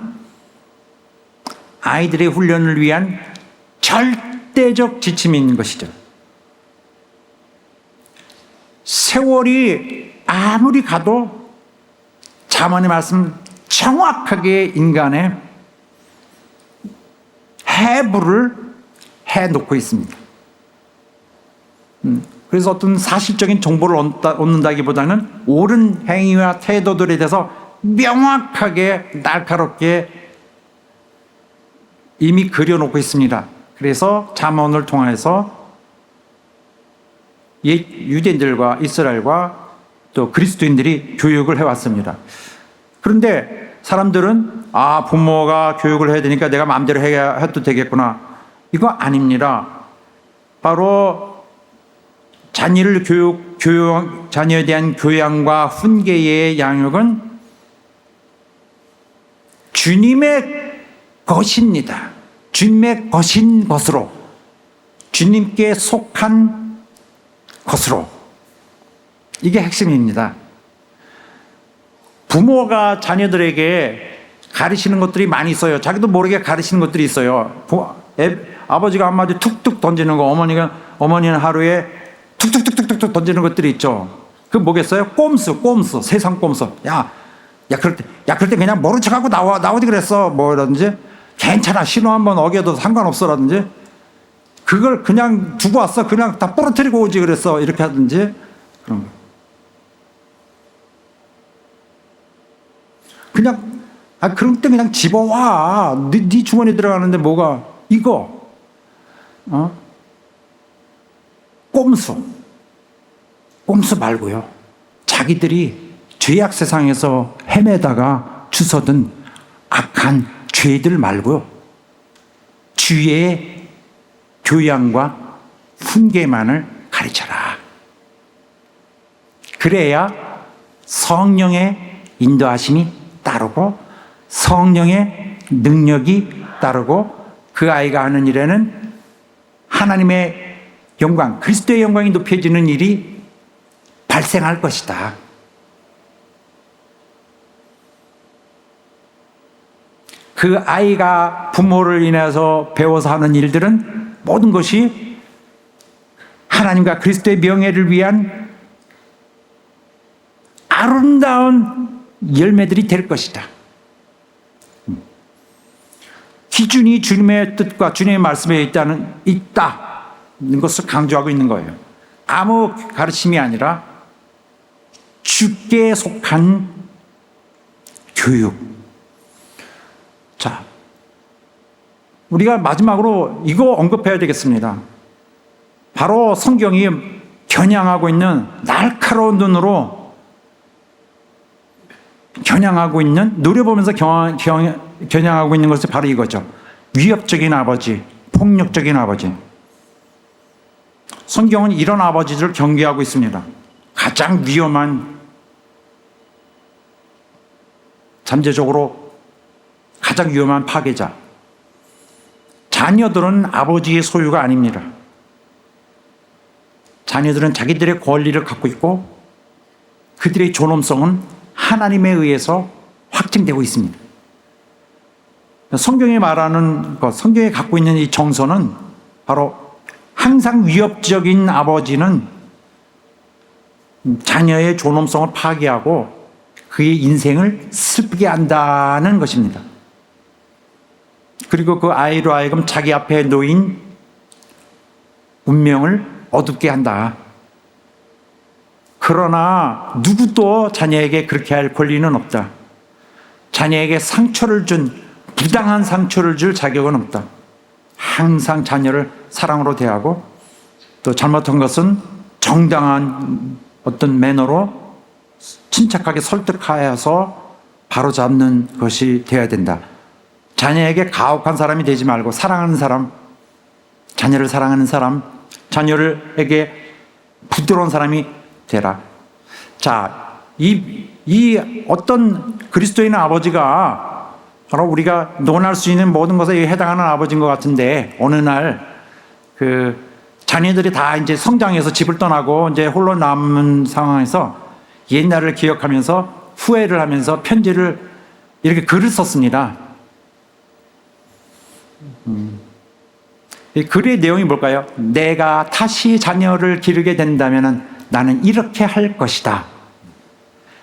아이들의 훈련을 위한 절대적 지침인 것이죠. 세월이 아무리 가도 잠언의 말씀 정확하게 인간의 해부를 해놓고 있습니다. 그래서 어떤 사실적인 정보를 얻는다기보다는 옳은 행위와 태도들에 대해서 명확하게 날카롭게 이미 그려놓고 있습니다. 그래서 잠언을 통해서 옛 유대인들과 이스라엘과 또 그리스도인들이 교육을 해왔습니다. 그런데 사람들은 부모가 교육을 해야 되니까 내가 마음대로 해도 되겠구나. 이거 아닙니다. 바로 자녀에 대한 교양과 훈계의 양육은 주님의 것입니다. 주님의 것인 것으로 주님께 속한 것으로. 이게 핵심입니다. 부모가 자녀들에게 가르치는 것들이 많이 있어요. 자기도 모르게 가르치는 것들이 있어요. 아버지가 한마디 툭툭 던지는 거, 어머니는 하루에 툭툭툭툭툭 던지는 것들이 있죠. 그 뭐겠어요? 꼼수, 세상 꼼수. 그럴 때 그냥 모른 척하고 나오지 그랬어. 뭐라든지, 괜찮아, 신호 한번 어겨도 상관없어라든지, 그걸 그냥 두고 왔어. 그냥 다 부러뜨리고 오지 그랬어. 이렇게 하든지, 그런 거. 그냥, 그럴 때 그냥 집어와. 네 주머니 들어가는데 뭐가, 이거, 꼼수 말고요. 자기들이 죄악 세상에서 헤매다가 주워든 악한 죄들 말고요. 주의 교양과 훈계만을 가르쳐라. 그래야 성령의 인도하심이 따르고 성령의 능력이 따르고 그 아이가 하는 일에는 하나님의 영광, 그리스도의 영광이 높여지는 일이 발생할 것이다. 그 아이가 부모를 인해서 배워서 하는 일들은 모든 것이 하나님과 그리스도의 명예를 위한 아름다운 열매들이 될 것이다. 기준이 주님의 뜻과 주님의 말씀에 있다는 것을 강조하고 있는 거예요. 아무 가르침이 아니라 주께 속한 교육. 자, 우리가 마지막으로 이거 언급해야 되겠습니다. 바로 성경이 겨냥하고 있는 날카로운 눈으로 겨냥하고 있는, 노려보면서 겨냥하고 있는 것이 바로 이거죠. 위협적인 아버지, 폭력적인 아버지. 성경은 이런 아버지들을 경계하고 있습니다. 가장 위험한, 잠재적으로 가장 위험한 파괴자. 자녀들은 아버지의 소유가 아닙니다. 자녀들은 자기들의 권리를 갖고 있고 그들의 존엄성은 하나님에 의해서 확증되고 있습니다. 성경이 말하는 것, 성경이 갖고 있는 이 정서는 바로 항상 위협적인 아버지는 자녀의 존엄성을 파괴하고 그의 인생을 슬프게 한다는 것입니다. 그리고 그 아이로 하여금 자기 앞에 놓인 운명을 어둡게 한다. 그러나 누구도 자녀에게 그렇게 할 권리는 없다. 자녀에게 부당한 상처를 줄 자격은 없다. 항상 자녀를 사랑으로 대하고 또 잘못한 것은 정당한 어떤 매너로 침착하게 설득하여서 바로잡는 것이 되어야 된다. 자녀에게 가혹한 사람이 되지 말고 사랑하는 사람, 자녀를 사랑하는 사람, 자녀에게 부드러운 사람이 되라. 자, 이 어떤 그리스도인의 아버지가 바로 우리가 논할 수 있는 모든 것에 해당하는 아버지인 것 같은데, 어느 날 자녀들이 다 이제 성장해서 집을 떠나고 이제 홀로 남은 상황에서 옛날을 기억하면서 후회를 하면서 편지를 이렇게 글을 썼습니다. 이 글의 내용이 뭘까요? 내가 다시 자녀를 기르게 된다면 나는 이렇게 할 것이다.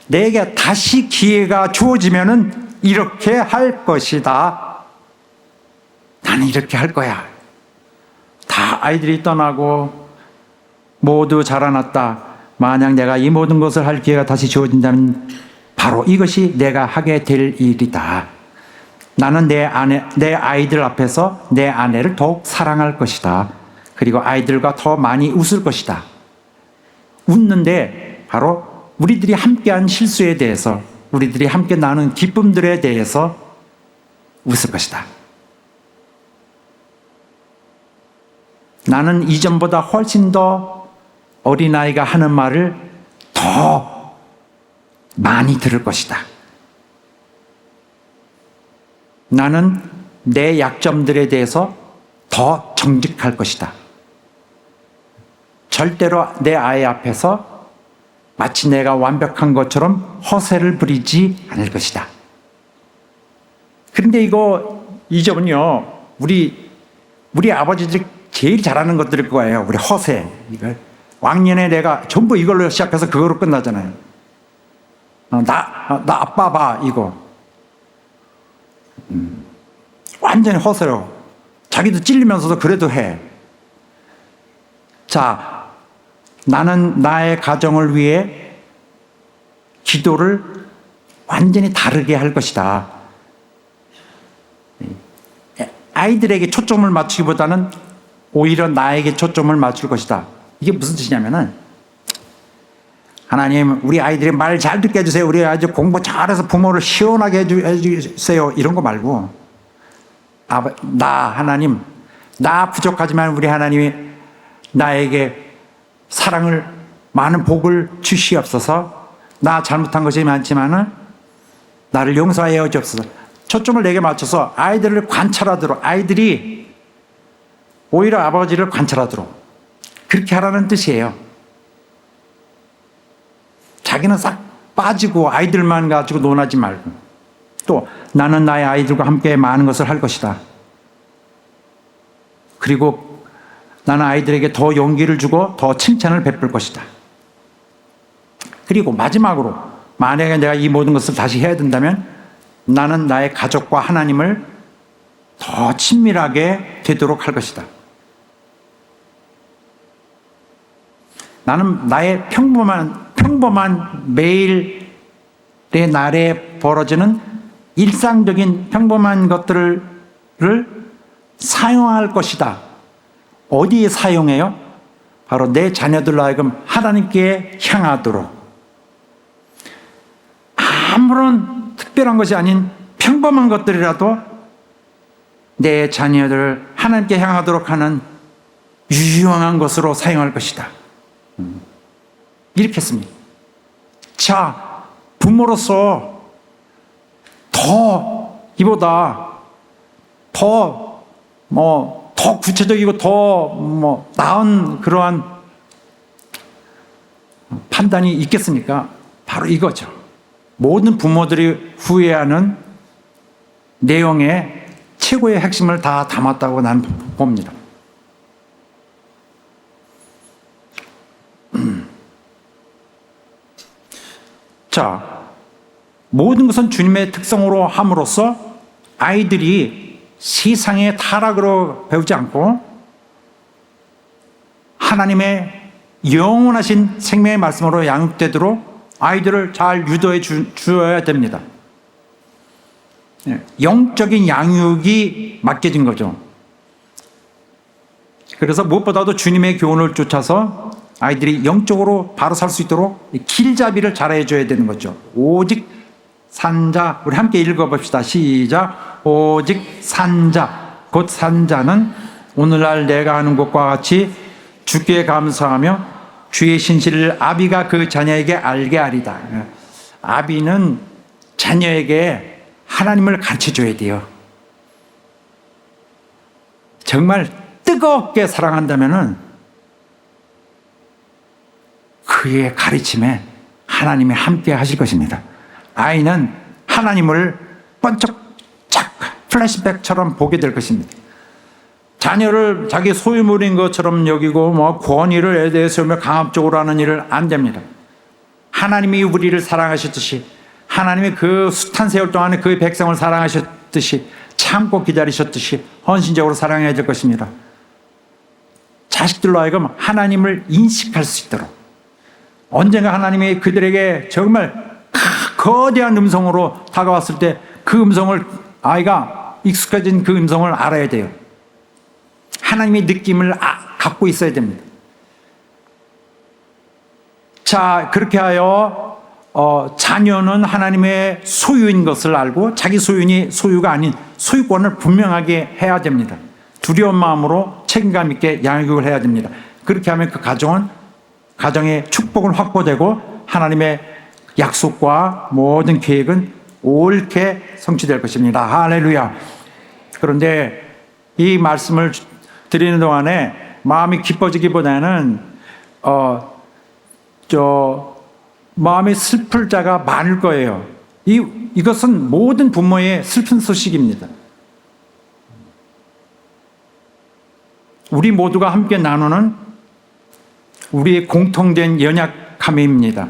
내게 다시 기회가 주어지면 이렇게 할 것이다. 나는 이렇게 할 거야. 다 아이들이 떠나고 모두 자라났다. 만약 내가 이 모든 것을 할 기회가 다시 주어진다면 바로 이것이 내가 하게 될 일이다. 나는 내 아이들 앞에서 내 아내를 더욱 사랑할 것이다. 그리고 아이들과 더 많이 웃을 것이다. 웃는데 바로 우리들이 함께한 실수에 대해서, 우리들이 함께 나눈 기쁨들에 대해서 웃을 것이다. 나는 이전보다 훨씬 더 어린아이가 하는 말을 더 많이 들을 것이다. 나는 내 약점들에 대해서 더 정직할 것이다. 절대로 내 아이 앞에서 마치 내가 완벽한 것처럼 허세를 부리지 않을 것이다. 그런데 이 점은요, 우리 아버지들 제일 잘하는 것들일 거예요. 우리 허세. 이걸 왕년에 내가 전부 이걸로 시작해서 그거로 끝나잖아요. 나 아빠 봐, 이거. 완전히 허세로. 자기도 찔리면서도 그래도 해. 자, 나는 나의 가정을 위해 기도를 완전히 다르게 할 것이다. 아이들에게 초점을 맞추기보다는 오히려 나에게 초점을 맞출 것이다. 이게 무슨 뜻이냐면은, 하나님, 우리 아이들이 말 잘 듣게 해주세요. 우리 아이들 공부 잘해서 부모를 시원하게 해주세요. 이런 거 말고, 하나님, 나 부족하지만 우리 하나님이 나에게 사랑을, 많은 복을 주시옵소서. 나 잘못한 것이 많지만은 나를 용서하여 주옵소서. 초점을 내게 맞춰서 아이들을 관찰하도록, 아이들이 오히려 아버지를 관찰하도록 그렇게 하라는 뜻이에요. 자기는 싹 빠지고 아이들만 가지고 논하지 말고, 또 나는 나의 아이들과 함께 많은 것을 할 것이다. 그리고 나는 아이들에게 더 용기를 주고 더 칭찬을 베풀 것이다. 그리고 마지막으로, 만약에 내가 이 모든 것을 다시 해야 된다면 나는 나의 가족과 하나님을 더 친밀하게 되도록 할 것이다. 나는 나의 평범한 매일의 날에 벌어지는 일상적인 평범한 것들을 사용할 것이다. 어디에 사용해요? 바로 내 자녀들로 하여금 하나님께 향하도록, 아무런 특별한 것이 아닌 평범한 것들이라도 내 자녀들을 하나님께 향하도록 하는 유용한 것으로 사용할 것이다. 이렇게 했습니다. 자, 부모로서 이보다 더 구체적이고 더 나은 그러한 판단이 있겠습니까? 바로 이거죠. 모든 부모들이 후회하는 내용의 최고의 핵심을 다 담았다고 나는 봅니다. 자, 모든 것은 주님의 특성으로 함으로써 아이들이 세상의 타락으로 배우지 않고 하나님의 영원하신 생명의 말씀으로 양육되도록 아이들을 잘 유도해 주어야 됩니다. 영적인 양육이 맡겨진 거죠. 그래서 무엇보다도 주님의 교훈을 쫓아서 아이들이 영적으로 바로 살 수 있도록 길잡이를 잘해 줘야 되는 거죠. 오직 산자, 우리 함께 읽어봅시다. 시작. 오직 산자, 곧 산자는 오늘날 내가 하는 것과 같이 주께 감사하며 주의 신실을 아비가 그 자녀에게 알게 하리다. 아비는 자녀에게 하나님을 가르쳐 줘야 돼요. 정말 뜨겁게 사랑한다면은 그의 가르침에 하나님이 함께 하실 것입니다. 아이는 하나님을 번쩍 쫙 플래시백처럼 보게 될 것입니다. 자녀를 자기 소유물인 것처럼 여기고 권위를 내세우며 강압적으로 하는 일을 안 됩니다. 하나님이 우리를 사랑하셨듯이, 하나님이 그 숱한 세월 동안에 그의 백성을 사랑하셨듯이, 참고 기다리셨듯이 헌신적으로 사랑해야 될 것입니다. 자식들로 하여금 하나님을 인식할 수 있도록, 언젠가 하나님이 그들에게 정말 거대한 음성으로 다가왔을 때 그 음성을, 아이가 익숙해진 그 음성을 알아야 돼요. 하나님의 느낌을 갖고 있어야 됩니다. 자, 그렇게 하여 자녀는 하나님의 소유인 것을 알고 자기 소유가 아닌 소유권을 분명하게 해야 됩니다. 두려운 마음으로 책임감 있게 양육을 해야 됩니다. 그렇게 하면 그 가정의 축복은 확보되고 하나님의 약속과 모든 계획은 옳게 성취될 것입니다. 할렐루야. 그런데 이 말씀을 드리는 동안에 마음이 기뻐지기보다는 마음이 슬플 자가 많을 거예요. 이것은 모든 부모의 슬픈 소식입니다. 우리 모두가 함께 나누는 우리의 공통된 연약함입니다.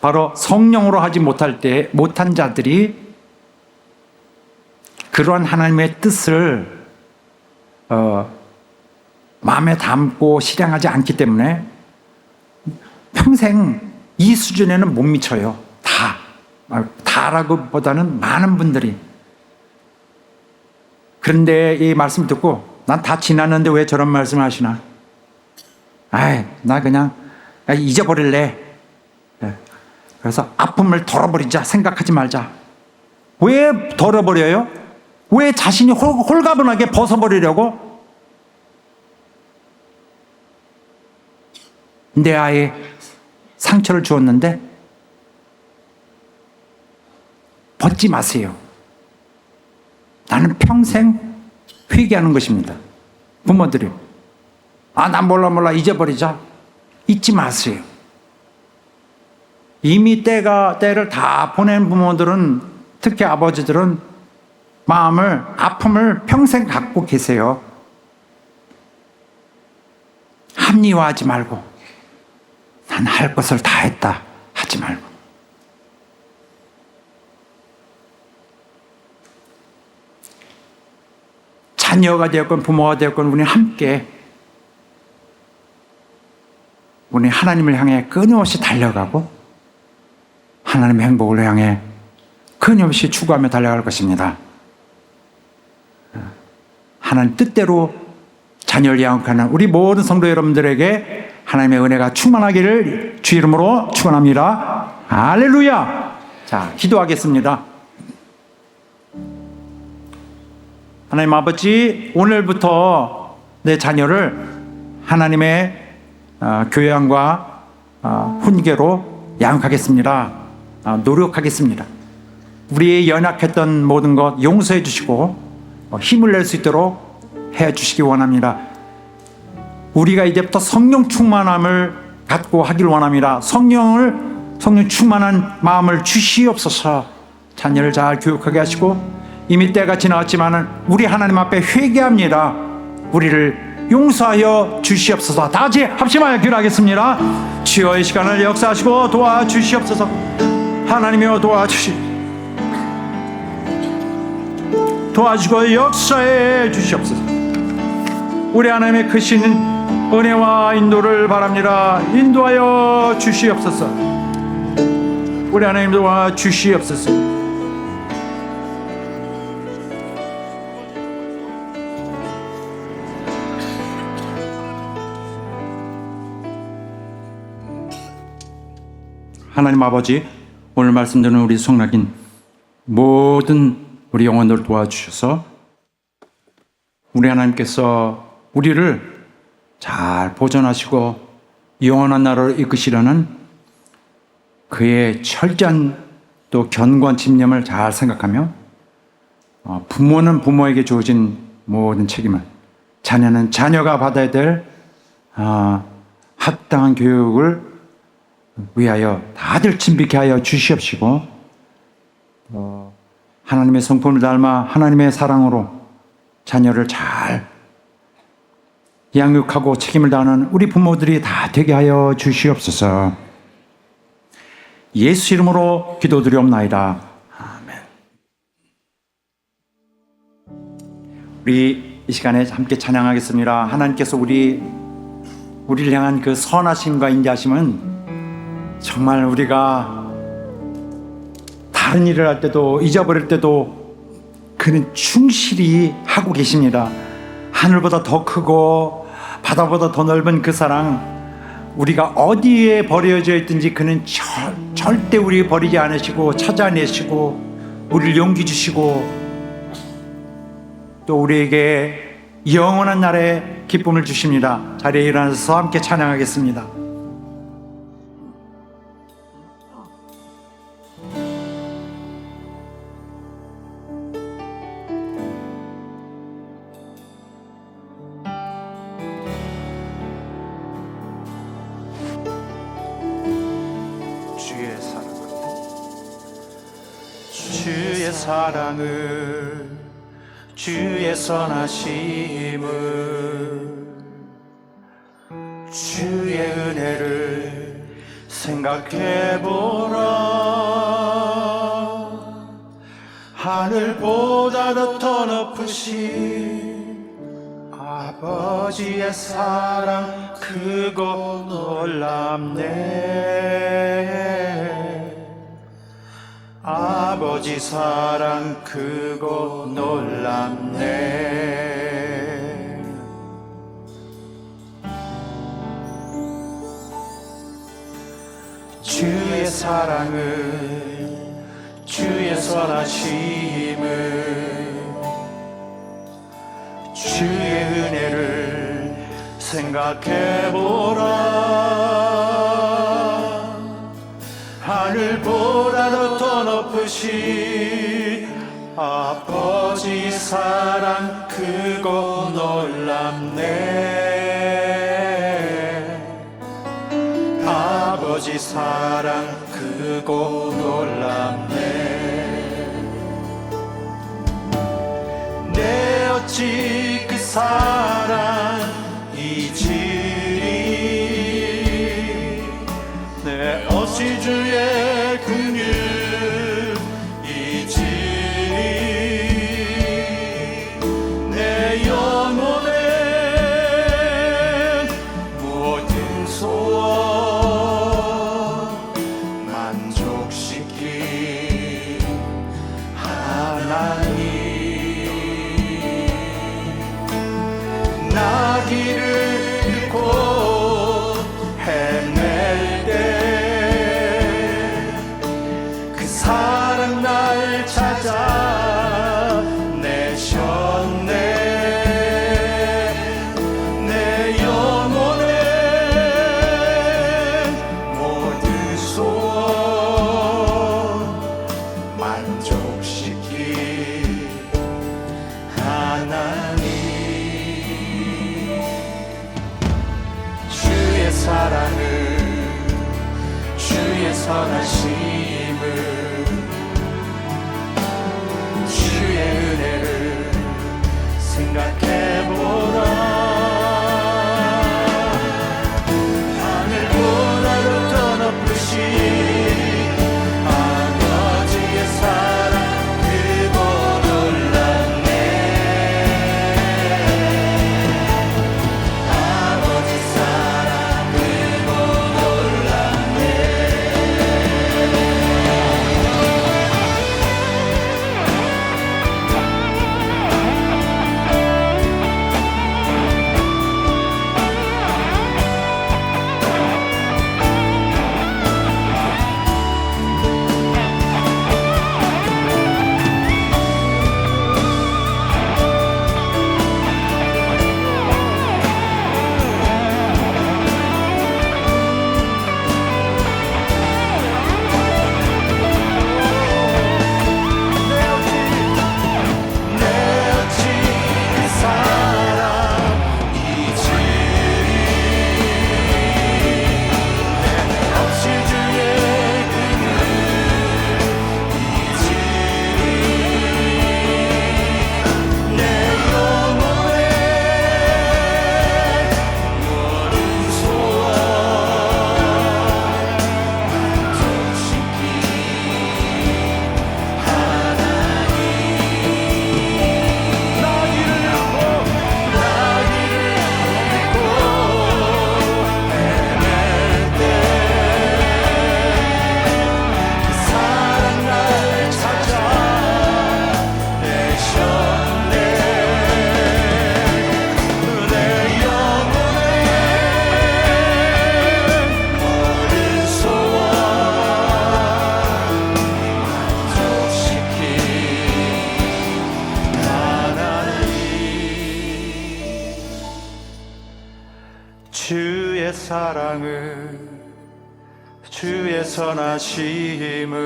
바로 성령으로 하지 못한 자들이 그러한 하나님의 뜻을 마음에 담고 실행하지 않기 때문에 평생 이 수준에는 못 미쳐요. 다라고 보다는 많은 분들이. 그런데 이 말씀 듣고 난 다 지났는데 왜 저런 말씀 하시나? 나 그냥 잊어버릴래. 그래서 아픔을 덜어버리자, 생각하지 말자. 왜 덜어버려요? 왜 자신이 홀가분하게 벗어버리려고? 내 아이에 상처를 주었는데 벗지 마세요. 나는 평생 회개하는 것입니다. 부모들이 난 몰라 잊어버리자. 잊지 마세요. 이미 때를 다 보낸 부모들은, 특히 아버지들은 아픔을 평생 갖고 계세요. 합리화하지 말고 난 할 것을 다 했다 하지 말고. 자녀가 되었건 부모가 되었건 우리는 함께 우리 하나님을 향해 끊임없이 달려가고 하나님의 행복을 향해 끊임없이 추구하며 달려갈 것입니다. 하나님 뜻대로 자녀를 양육하는 우리 모든 성도 여러분들에게 하나님의 은혜가 충만하기를 주 이름으로 축원합니다. 할렐루야. 자, 기도하겠습니다. 하나님 아버지, 오늘부터 내 자녀를 하나님의 교양과 훈계로 양육하겠습니다. 노력하겠습니다. 우리의 연약했던 모든 것 용서해 주시고 힘을 낼 수 있도록 해 주시기 원합니다. 우리가 이제부터 성령 충만함을 갖고 하길 원합니다. 성령 충만한 마음을 주시옵소서. 자녀를 잘 교육하게 하시고 이미 때가 지나갔지만 우리 하나님 앞에 회개합니다. 우리를 용서하여 주시옵소서. 다 같이 합심하여 기도하겠습니다. 주여 이 시간을 역사하시고 도와주시옵소서. 하나님이여 도와주시고 역사해 주시옵소서. 우리 하나님의 크신 은혜와 인도를 바랍니다. 인도하여 주시옵소서. 우리 하나님 도와주시옵소서. 하나님 아버지, 오늘 말씀 듣는 우리 성락인 모든 우리 영혼들 도와주셔서 우리 하나님께서 우리를 잘 보존하시고 영원한 나라로 이끄시려는 그의 철저한 또 견고한 집념을 잘 생각하며 부모는 부모에게 주어진 모든 책임을, 자녀는 자녀가 받아야 될 합당한 교육을 위하여 다들 진비케 하여 주시옵시고 하나님의 성품을 닮아 하나님의 사랑으로 자녀를 잘 양육하고 책임을 다하는 우리 부모들이 다 되게 하여 주시옵소서. 예수 이름으로 기도드리옵나이다. 아멘. 우리 이 시간에 함께 찬양하겠습니다. 하나님께서 우리를 향한 그 선하심과 인자하심은 정말 우리가 다른 일을 할 때도 잊어버릴 때도 그는 충실히 하고 계십니다. 하늘보다 더 크고 바다보다 더 넓은 그 사랑, 우리가 어디에 버려져 있든지 그는 절대 우리 버리지 않으시고 찾아내시고 우리를 용기 주시고 또 우리에게 영원한 날에 기쁨을 주십니다. 자리에 일어나서 함께 찬양하겠습니다. 주의 사랑을, 주의 선하심을, 주의 은혜를 생각해보라. 하늘보다도 더 높으신 아버지의 사랑 크고 놀랍네. 아버지 사랑 크고 놀랍네. 주의 사랑을, 주의 선하심을, 주의 은혜를 생각해보라. 하늘보다도 더 높으신 아버지 사랑 크고 놀랍네. 아버지 사랑 크고 놀랍네. 내 어찌 그 사랑 잊으리. 내 어찌 주의 긍휼 잊으리. 내 영혼의 모든 소원 만족시킨 하나님. 나 길을 잃고 헤맬 때 그 사랑 날 찾아 내셨네. 내 영혼의 모든 소원 만족시킨 하나님. 주의 사랑을, 주의 선하심을, 주의 은혜를 생각해보라. 하늘보다도 더 높으신 아버지의 사랑 크고 놀랍네. 아버지 사랑 크고 놀랍네. 내 어찌 그 사랑 잊으리. 내 없이 주의 긍휼 잊으리. 내 영혼의 모든 소원 만족시킨 하나님. 나 길을 잃고 헤맬 때 그 사랑 날 찾아 내셨네. 내 영혼의 모든 소원 만족시킨 하나님. 주의 사랑을, 주의 선하심을,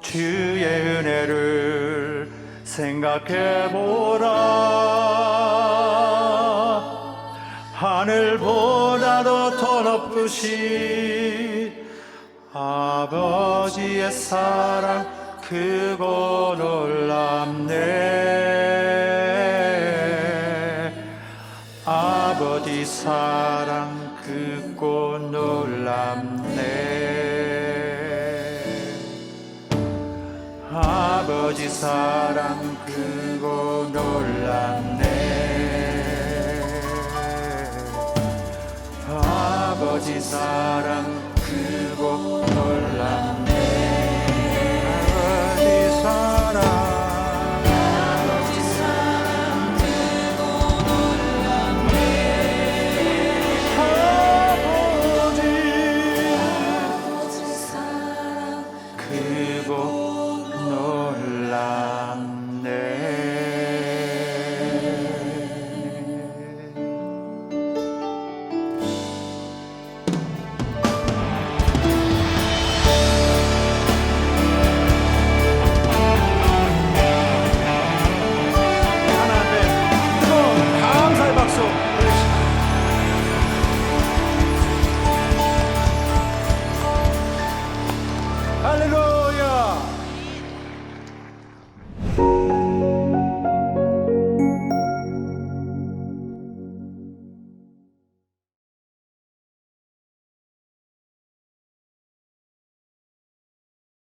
주의 은혜를 생각해보라. 하늘보다도 더 높으신 아버지의 사랑 크고 놀랍네. 아버지 사랑 크고 놀랍네. 아버지 사랑 크고 놀랍네. 아버지 사랑